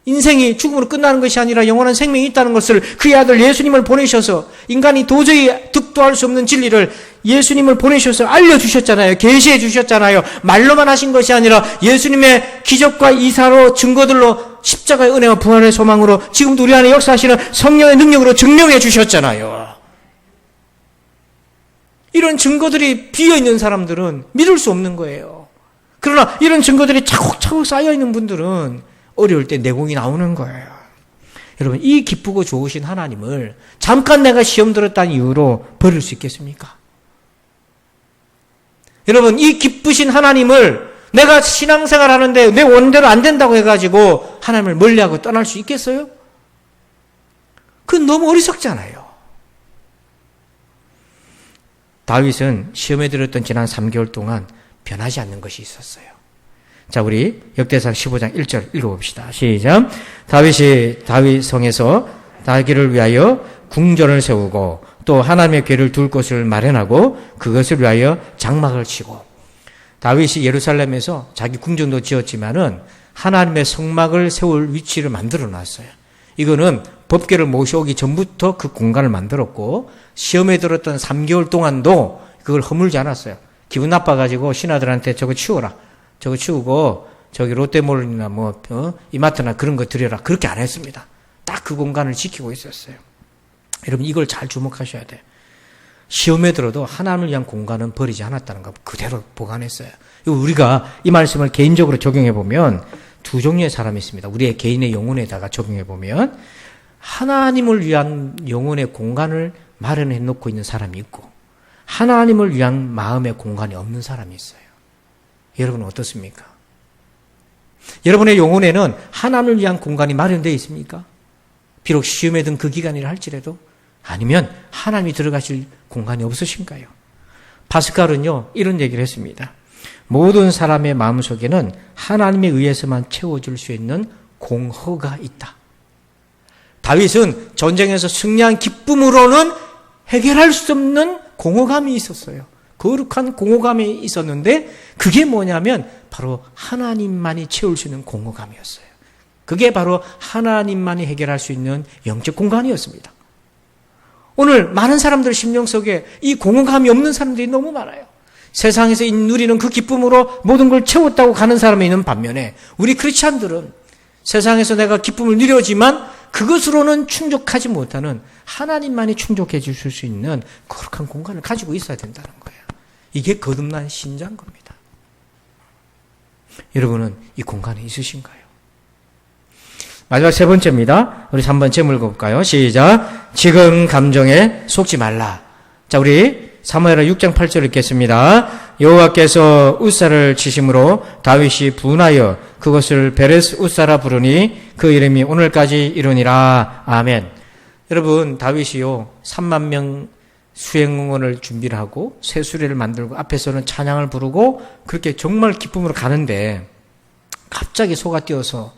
인생이 죽음으로 끝나는 것이 아니라 영원한 생명이 있다는 것을 그의 아들 예수님을 보내셔서 인간이 도저히 득도할 수 없는 진리를 예수님을 보내셔서 알려주셨잖아요. 계시해 주셨잖아요. 말로만 하신 것이 아니라 예수님의 기적과 이사로 증거들로 십자가의 은혜와 부활의 소망으로 지금도 우리 안에 역사하시는 성령의 능력으로 증명해 주셨잖아요. 이런 증거들이 비어있는 사람들은 믿을 수 없는 거예요. 그러나 이런 증거들이 차곡차곡 쌓여있는 분들은 어려울 때 내공이 나오는 거예요. 여러분 이 기쁘고 좋으신 하나님을 잠깐 내가 시험 들었다는 이유로 버릴 수 있겠습니까? 여러분 이 기쁘신 하나님을 내가 신앙생활 하는데 내 원대로 안 된다고 해가지고 하나님을 멀리하고 떠날 수 있겠어요? 그건 너무 어리석잖아요. 다윗은 시험에 들었던 지난 3개월 동안 변하지 않는 것이 있었어요. 자, 우리 역대상 15장 1절 읽어봅시다. 시작. 다윗이 다윗성에서 자기를 위하여 궁전을 세우고 또 하나님의 궤를 둘 곳을 마련하고 그것을 위하여 장막을 치고, 다윗이 예루살렘에서 자기 궁전도 지었지만은 하나님의 성막을 세울 위치를 만들어 놨어요. 이거는 법궤를 모셔오기 전부터 그 공간을 만들었고 시험에 들었던 3개월 동안도 그걸 허물지 않았어요. 기분 나빠가지고 신하들한테 저거 치워라, 저거 치우고 저기 롯데몰이나 이마트나 그런 거 드려라, 그렇게 안 했습니다. 딱 그 공간을 지키고 있었어요. 여러분 이걸 잘 주목하셔야 돼요. 시험에 들어도 하나님을 위한 공간은 버리지 않았다는 거 그대로 보관했어요. 우리가 이 말씀을 개인적으로 적용해 보면 두 종류의 사람이 있습니다. 우리의 개인의 영혼에다가 적용해 보면 하나님을 위한 영혼의 공간을 마련해 놓고 있는 사람이 있고, 하나님을 위한 마음의 공간이 없는 사람이 있어요. 여러분은 어떻습니까? 여러분의 영혼에는 하나님을 위한 공간이 마련되어 있습니까? 비록 시험에 든 그 기간이라 할지라도, 아니면 하나님이 들어가실 공간이 없으신가요? 파스칼은요, 이런 얘기를 했습니다. 모든 사람의 마음속에는 하나님에 의해서만 채워줄 수 있는 공허가 있다. 다윗은 전쟁에서 승리한 기쁨으로는 해결할 수 없는 공허감이 있었어요. 거룩한 공허감이 있었는데, 그게 뭐냐면 바로 하나님만이 채울 수 있는 공허감이었어요. 그게 바로 하나님만이 해결할 수 있는 영적 공간이었습니다. 오늘 많은 사람들 심령 속에 이 공허감이 없는 사람들이 너무 많아요. 세상에서 누리는 그 기쁨으로 모든 걸 채웠다고 가는 사람이 있는 반면에, 우리 크리스찬들은 세상에서 내가 기쁨을 누려지만 그것으로는 충족하지 못하는 하나님만이 충족해 주실 수 있는 거룩한 공간을 가지고 있어야 된다는 거예요. 이게 거듭난 신자인 겁니다. 여러분은 이 공간에 있으신가요? 마지막 세 번째입니다. 우리 3번째 물어볼까요? 시작. 지금 감정에 속지 말라. 자, 우리 사무엘하 6장 8절 읽겠습니다. 여호와께서 웃사를 치심으로 다윗이 분하여 그것을 베레스 웃사라 부르니 그 이름이 오늘까지 이르니라. 아멘. 여러분, 다윗이요 3만 명 수행응원을 준비를 하고 새 수레를 만들고 앞에서는 찬양을 부르고 그렇게 정말 기쁨으로 가는데, 갑자기 소가 뛰어서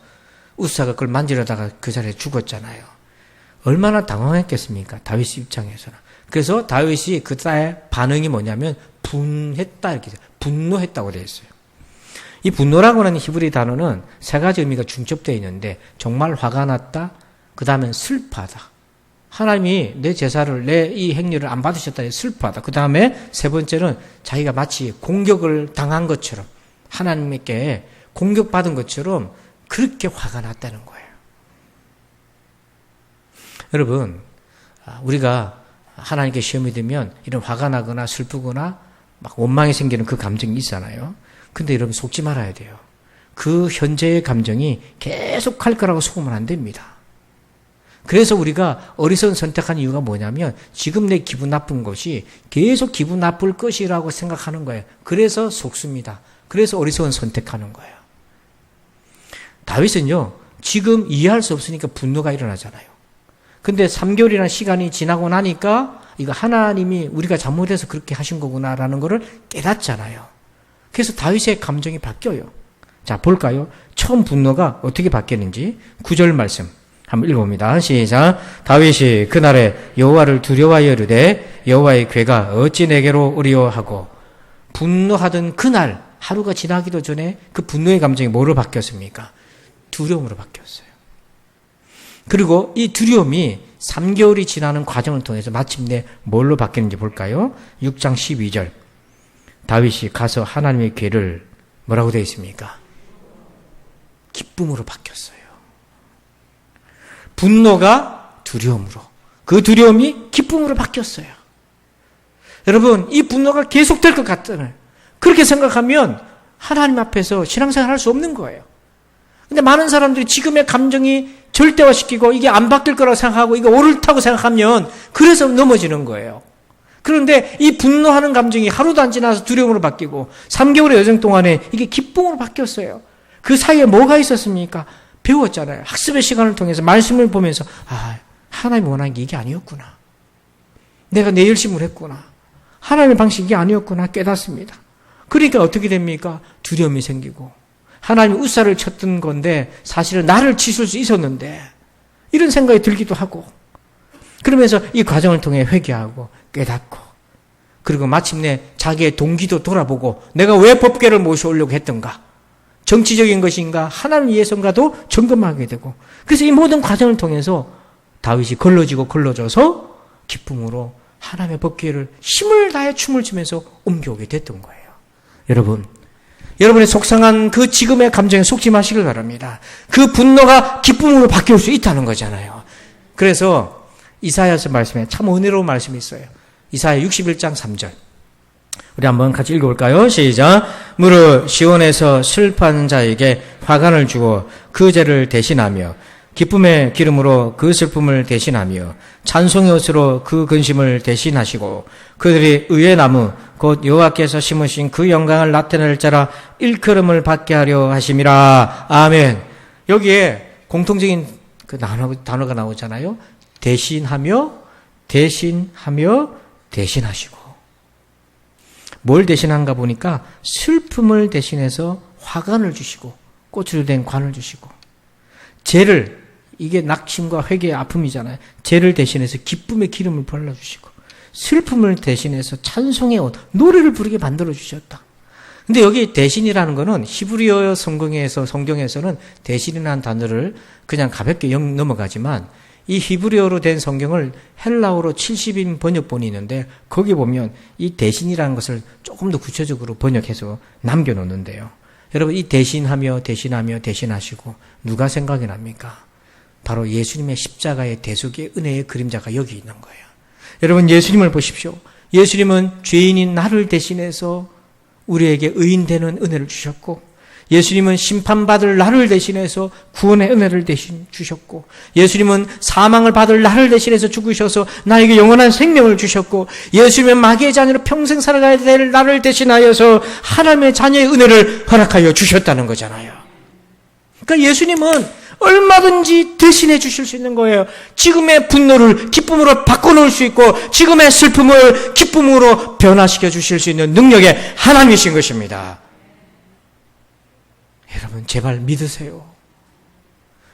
웃사가 그걸 만지려다가 그 자리에 죽었잖아요. 얼마나 당황했겠습니까? 다윗 입장에서는. 그래서 다윗이 그때의 반응이 뭐냐면 분했다, 이렇게 분노했다고 되어 있어요. 이 분노라고 하는 히브리 단어는 세 가지 의미가 중첩되어 있는데, 정말 화가 났다, 그 다음엔 슬퍼하다. 하나님이 내 제사를, 내 이 행렬을 안 받으셨다, 슬퍼하다. 그 다음에 세 번째는 자기가 마치 공격을 당한 것처럼, 하나님께 공격받은 것처럼 그렇게 화가 났다는 거예요. 여러분, 우리가 하나님께 시험이 되면 이런 화가 나거나 슬프거나 막 원망이 생기는 그 감정이 있잖아요. 근데 여러분, 속지 말아야 돼요. 그 현재의 감정이 계속 갈 거라고 속으면 안 됩니다. 그래서 우리가 어리석은 선택한 이유가 뭐냐면, 지금 내 기분 나쁜 것이 계속 기분 나쁠 것이라고 생각하는 거예요. 그래서 속습니다. 그래서 어리석은 선택하는 거예요. 다윗은요, 지금 이해할 수 없으니까 분노가 일어나잖아요. 근데 3개월이라는 시간이 지나고 나니까 이거 하나님이 우리가 잘못해서 그렇게 하신 거구나라는 거를 깨닫잖아요. 그래서 다윗의 감정이 바뀌어요. 자, 볼까요? 처음 분노가 어떻게 바뀌었는지 9절 말씀 한번 읽어봅니다. 시작. 다윗이 그날에 여호와를 두려워하여 이르되 여호와의 괴가 어찌 내게로 오리오하고. 분노하던 그날, 하루가 지나기도 전에 그 분노의 감정이 뭐로 바뀌었습니까? 두려움으로 바뀌었어요. 그리고 이 두려움이 3개월이 지나는 과정을 통해서 마침내 뭘로 바뀌는지 볼까요? 6장 12절. 다윗이 가서 하나님의 괴를 뭐라고 되어 있습니까? 기쁨으로 바뀌었어요. 분노가 두려움으로, 그 두려움이 기쁨으로 바뀌었어요. 여러분, 이 분노가 계속될 것 같잖아요. 그렇게 생각하면 하나님 앞에서 신앙생활 할 수 없는 거예요. 근데 많은 사람들이 지금의 감정이 절대화시키고 이게 안 바뀔 거라고 생각하고 이게 옳다고 생각하면 그래서 넘어지는 거예요. 그런데 이 분노하는 감정이 하루도 안 지나서 두려움으로 바뀌고 3개월의 여정 동안에 이게 기쁨으로 바뀌었어요. 그 사이에 뭐가 있었습니까? 배웠잖아요. 학습의 시간을 통해서 말씀을 보면서 하나님이 원하는 게 이게 아니었구나. 내가 내 열심을 했구나. 하나님의 방식이 아니었구나 깨닫습니다. 그러니까 어떻게 됩니까? 두려움이 생기고 하나님이 웃사를 쳤던 건데 사실은 나를 치실 수 있었는데 이런 생각이 들기도 하고, 그러면서 이 과정을 통해 회개하고 깨닫고, 그리고 마침내 자기의 동기도 돌아보고 내가 왜 법궤를 모셔오려고 했던가, 정치적인 것인가 하나님 위해서인가도 점검하게 되고, 그래서 이 모든 과정을 통해서 다윗이 걸러져서 기쁨으로 하나님의 법궤를 힘을 다해 춤을 추면서 옮겨오게 됐던 거예요. 여러분의 속상한 그 지금의 감정에 속지 마시길 바랍니다. 그 분노가 기쁨으로 바뀔 수 있다는 거잖아요. 그래서 이사야서 말씀에 참 은혜로운 말씀이 있어요. 이사야 61장 3절. 우리 한번 같이 읽어볼까요? 시작. 무릇 시온에서 슬퍼하는 자에게 화관을 주어 그 죄를 대신하며 기쁨의 기름으로 그 슬픔을 대신하며 찬송의 옷으로 그 근심을 대신하시고 그들이 의의 나무 곧 여호와께서 심으신 그 영광을 나타낼 자라 일컬음을 받게 하려 하심이라. 아멘. 여기에 공통적인 그 단어가 나오잖아요. 대신하며 대신하시고. 뭘 대신한가 보니까 슬픔을 대신해서 화관을 주시고 꽃으로 된 관을 주시고, 죄를, 이게 낙심과 회개의 아픔이잖아요. 죄를 대신해서 기쁨의 기름을 발라주시고, 슬픔을 대신해서 찬송의 옷, 노래를 부르게 만들어주셨다. 근데 여기 대신이라는 거는 히브리어 성경에서는 대신이라는 단어를 그냥 가볍게 넘어가지만, 이 히브리어로 된 성경을 헬라어로 70인 번역본이 있는데 거기 보면 이 대신이라는 것을 조금 더 구체적으로 번역해서 남겨놓는데요. 여러분, 이 대신하시고 누가 생각이 납니까? 바로 예수님의 십자가의 대속의 은혜의 그림자가 여기 있는 거예요. 여러분, 예수님을 보십시오. 예수님은 죄인인 나를 대신해서 우리에게 의인 되는 은혜를 주셨고, 예수님은 심판받을 나를 대신해서 구원의 은혜를 대신 주셨고, 예수님은 사망을 받을 나를 대신해서 죽으셔서 나에게 영원한 생명을 주셨고, 예수님은 마귀의 자녀로 평생 살아가야 될 나를 대신하여서 하나님의 자녀의 은혜를 허락하여 주셨다는 거잖아요. 그러니까 예수님은 얼마든지 대신해 주실 수 있는 거예요. 지금의 분노를 기쁨으로 바꿔놓을 수 있고, 지금의 슬픔을 기쁨으로 변화시켜 주실 수 있는 능력의 하나님이신 것입니다. 여러분, 제발 믿으세요.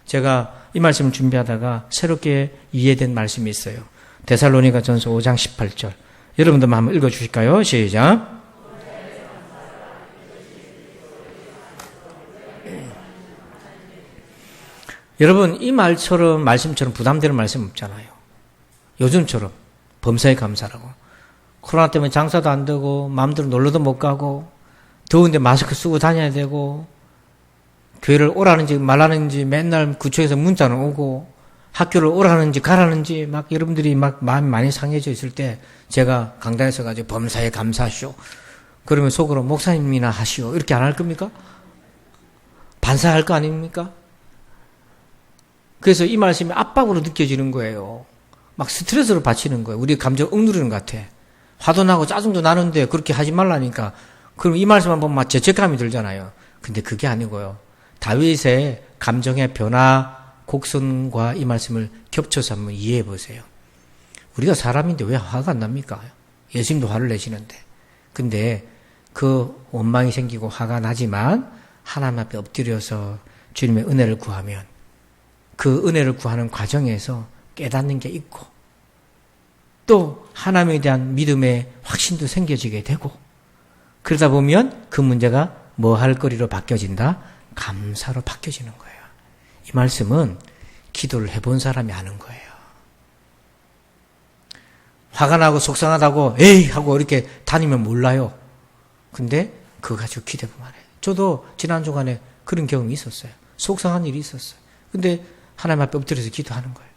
제가 이 말씀을 준비하다가 새롭게 이해된 말씀이 있어요. 데살로니가전서 5장 18절. 여러분들 한번 읽어주실까요? 시작. 여러분, 이 말씀처럼 부담되는 말씀 없잖아요. 요즘처럼 범사에 감사라고. 코로나 때문에 장사도 안 되고, 마음대로 놀러도 못 가고, 더운데 마스크 쓰고 다녀야 되고, 교회를 오라는지 말라는지 맨날 구청에서 문자는 오고, 학교를 오라는지 가라는지 막 여러분들이 막 마음이 많이 상해져 있을 때 제가 강단에서 가지고 범사에 감사하시오. 그러면 속으로 목사님이나 하시오. 이렇게 안 할 겁니까? 반사할 거 아닙니까? 그래서 이 말씀이 압박으로 느껴지는 거예요. 막 스트레스로 받치는 거예요. 우리 감정 억누르는 것 같아. 화도 나고 짜증도 나는데 그렇게 하지 말라니까. 그럼 이 말씀만 보면 막 죄책감이 들잖아요. 근데 그게 아니고요. 다윗의 감정의 변화, 곡선과 이 말씀을 겹쳐서 한번 이해해 보세요. 우리가 사람인데 왜 화가 안 납니까? 예수님도 화를 내시는데. 근데 그 원망이 생기고 화가 나지만 하나님 앞에 엎드려서 주님의 은혜를 구하면 그 은혜를 구하는 과정에서 깨닫는 게 있고, 또 하나님에 대한 믿음의 확신도 생겨지게 되고, 그러다 보면 그 문제가 뭐 할 거리로 바뀌어진다? 감사로 바뀌어지는 거예요. 이 말씀은 기도를 해본 사람이 아는 거예요. 화가 나고 속상하다고 에이 하고 이렇게 다니면 몰라요. 근데 그거 가지고 기도해보면 알아요. 저도 지난 주간에 그런 경험이 있었어요. 속상한 일이 있었어요. 근데 하나님 앞에 엎드려서 기도하는 거예요.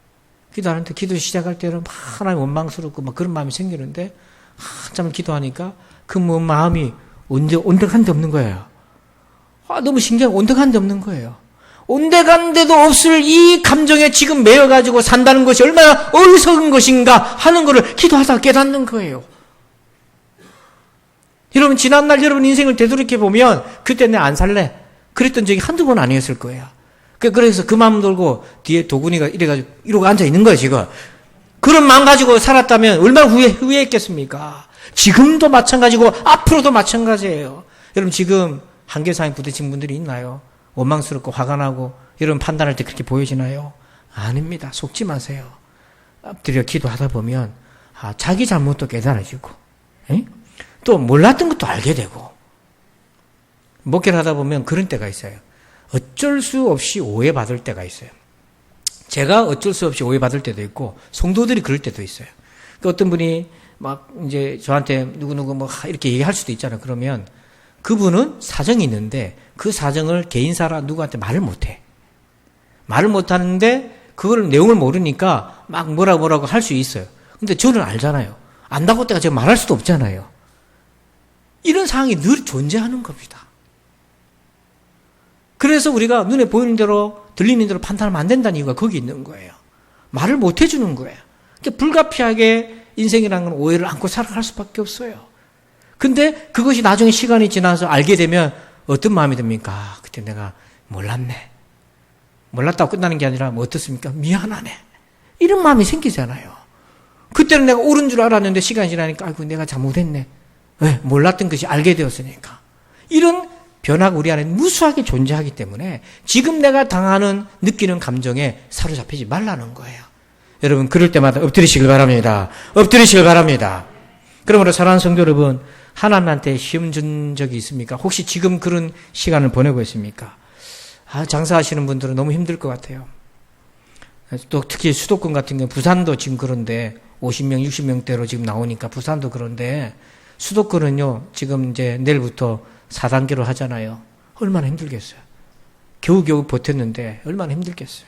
기도하는데 기도 시작할 때는 막 하나님 원망스럽고 막 그런 마음이 생기는데 한참 기도하니까 그 마음이 온데간데 없는 거예요. 너무 신기하고 온데간데 없는 거예요. 온데간데도 없을 이 감정에 지금 매여가지고 산다는 것이 얼마나 어리석은 것인가 하는 것을 기도하다가 깨닫는 거예요. 여러분, 지난날 여러분 인생을 되돌이켜보면 그때 내가 안 살래 그랬던 적이 한두 번 아니었을 거예요. 그래서 그 마음 들고 뒤에 도구니가 이래가지고 이러고 앉아있는 거예요, 지금. 그런 마음 가지고 살았다면 얼마나 후회했겠습니까? 지금도 마찬가지고 앞으로도 마찬가지예요. 여러분, 지금 한계상에 부딪힌 분들이 있나요? 원망스럽고 화가 나고 이런 판단할 때 그렇게 보여지나요? 아닙니다. 속지 마세요. 엎드려 기도하다 보면 자기 잘못도 깨달아지고, 또 몰랐던 것도 알게 되고, 목회를 하다 보면 그런 때가 있어요. 어쩔 수 없이 오해받을 때가 있어요. 제가 어쩔 수 없이 오해받을 때도 있고, 성도들이 그럴 때도 있어요. 어떤 분이 막 이제 저한테 누구누구 뭐 이렇게 얘기할 수도 있잖아요. 그러면 그분은 사정이 있는데 그 사정을 개인사라 누구한테 말을 못해. 말을 못하는데 그걸 내용을 모르니까 막 뭐라고 할 수 있어요. 근데 저는 알잖아요. 안다고 때가 제가 말할 수도 없잖아요. 이런 상황이 늘 존재하는 겁니다. 그래서 우리가 눈에 보이는 대로 들리는 대로 판단하면 안 된다는 이유가 거기 있는 거예요. 말을 못 해주는 거예요. 그러니까 불가피하게 인생이라는 건 오해를 안고 살아갈 수밖에 없어요. 근데 그것이 나중에 시간이 지나서 알게 되면 어떤 마음이 듭니까? 그때 내가 몰랐네. 몰랐다고 끝나는 게 아니라 뭐 어떻습니까? 미안하네. 이런 마음이 생기잖아요. 그때는 내가 옳은 줄 알았는데 시간이 지나니까 아이고 내가 잘못했네. 왜? 몰랐던 것이 알게 되었으니까. 이런 변화가 우리 안에 무수하게 존재하기 때문에 지금 내가 당하는 느끼는 감정에 사로잡히지 말라는 거예요. 여러분 그럴 때마다 엎드리시길 바랍니다. 엎드리시길 바랍니다. 그러므로 사랑하는 성도 여러분, 하나님한테 시험 준 적이 있습니까? 혹시 지금 그런 시간을 보내고 있습니까? 장사하시는 분들은 너무 힘들 것 같아요. 또 특히 수도권 같은 경우 부산도 지금 그런데 50명, 60명대로 지금 나오니까 부산도 그런데 수도권은요 지금 이제 내일부터 4단계로 하잖아요. 얼마나 힘들겠어요. 겨우겨우 버텼는데 얼마나 힘들겠어요.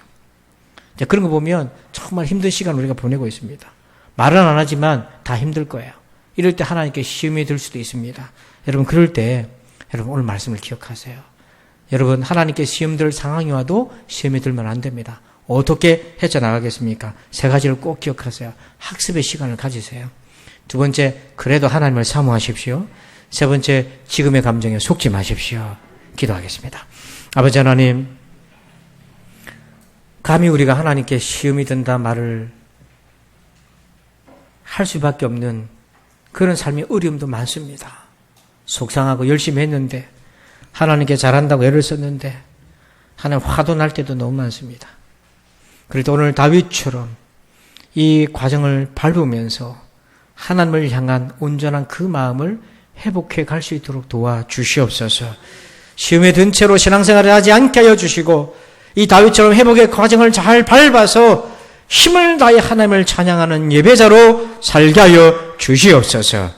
자, 그런 거 보면 정말 힘든 시간 우리가 보내고 있습니다. 말은 안 하지만 다 힘들 거예요. 이럴 때 하나님께 시험이 들 수도 있습니다. 여러분 그럴 때 여러분 오늘 말씀을 기억하세요. 여러분 하나님께 시험 들 상황이 와도 시험에 들면 안 됩니다. 어떻게 헤쳐나가겠습니까? 세 가지를 꼭 기억하세요. 학습의 시간을 가지세요. 두 번째, 그래도 하나님을 사모하십시오. 세 번째, 지금의 감정에 속지 마십시오. 기도하겠습니다. 아버지 하나님, 감히 우리가 하나님께 시험이 든다 말을 할 수밖에 없는 그런 삶의 어려움도 많습니다. 속상하고 열심히 했는데 하나님께 잘한다고 애를 썼는데 하나님 화도 날 때도 너무 많습니다. 그래도 오늘 다윗처럼 이 과정을 밟으면서 하나님을 향한 온전한 그 마음을 회복해 갈 수 있도록 도와주시옵소서. 시험에 든 채로 신앙생활을 하지 않게 하여 주시고 이 다윗처럼 회복의 과정을 잘 밟아서 힘을 다해 하나님을 찬양하는 예배자로 살게 하여 주시옵소서.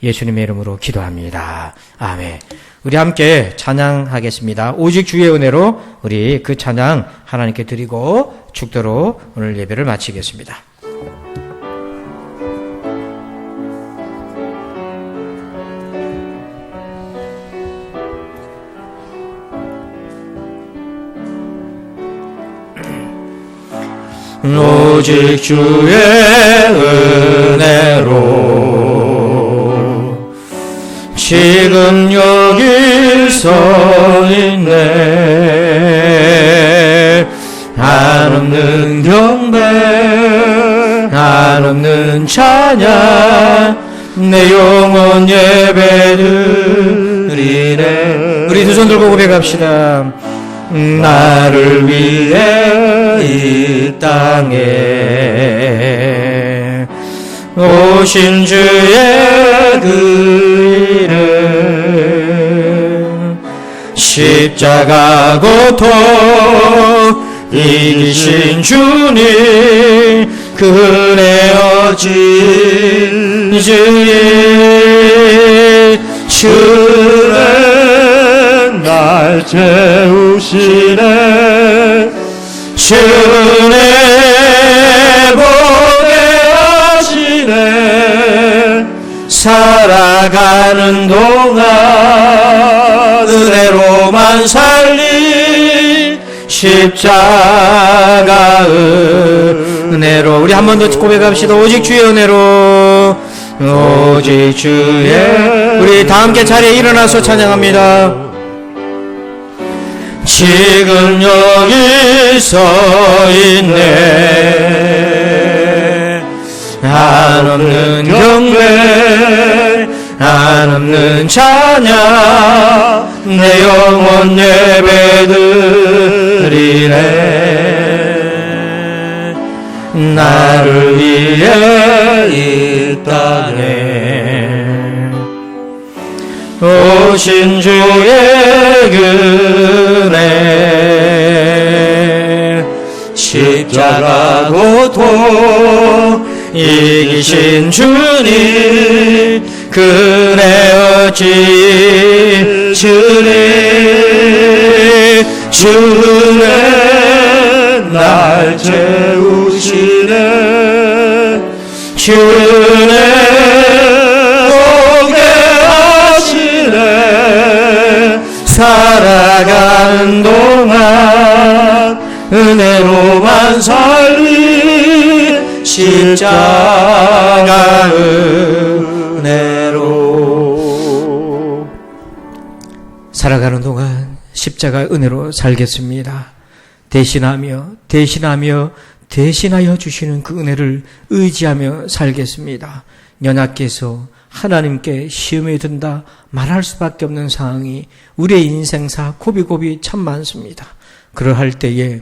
예수님의 이름으로 기도합니다. 아멘. 우리 함께 찬양하겠습니다. 오직 주의 은혜로 우리 그 찬양 하나님께 드리고 축도로 오늘 예배를 마치겠습니다. 오직 주의 은혜로 지금 여기 서 있네. 한없는 경배, 한없는 찬양, 내 영혼 예배드리네. 우리 두 손 들고 고백합시다. 나를 위해 이 땅에 오신 주의 그 이름, 십자가 고통 이기신 주님, 그 은혜 어진 주님, 날 채우시네. 주의 보게 하시네. 살아가는 동안 은혜로만 살리 십자가 은혜로. 우리 한 번 더 고백합시다. 오직 주의 은혜로, 오직 주의. 우리 다 함께 자리에 일어나서 찬양합니다. 지금 여기 서 있네. 한없는 경배, 한없는 찬양, 내 영혼 예배드리네. 나를 위해 이 땅에 오신 주의 은혜, 십자가 고통 이기신 주님, 그 은혜 어찌 주님, 주는 날 채우시네. 주는 오게 하시네. 살아가는 동안 은혜로만 살리 십자가 은혜로. 살아가는 동안 십자가 은혜로 살겠습니다. 대신하여 주시는 그 은혜를 의지하며 살겠습니다. 연약해서 하나님께 시험에 든다 말할 수밖에 없는 상황이 우리의 인생사 고비고비 참 많습니다. 그러할 때에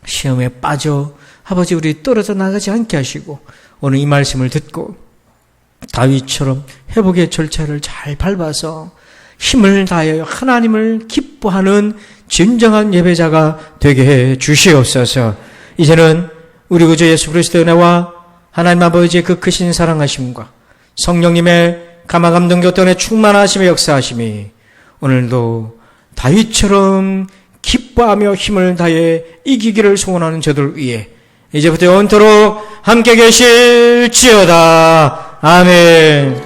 시험에 빠져 아버지 우리 떨어져 나가지 않게 하시고 오늘 이 말씀을 듣고 다윗처럼 회복의 절차를 잘 밟아서 힘을 다하여 하나님을 기뻐하는 진정한 예배자가 되게 해 주시옵소서. 이제는 우리 구주 예수 그리스도의 은혜와 하나님 아버지의 그 크신 사랑하심과 성령님의 감화감동 교통의 충만하심의 역사하심이 오늘도 다윗처럼 기뻐하며 힘을 다해 이기기를 소원하는 저들 위해 이제부터 영원토록 함께 계실지어다. 아멘.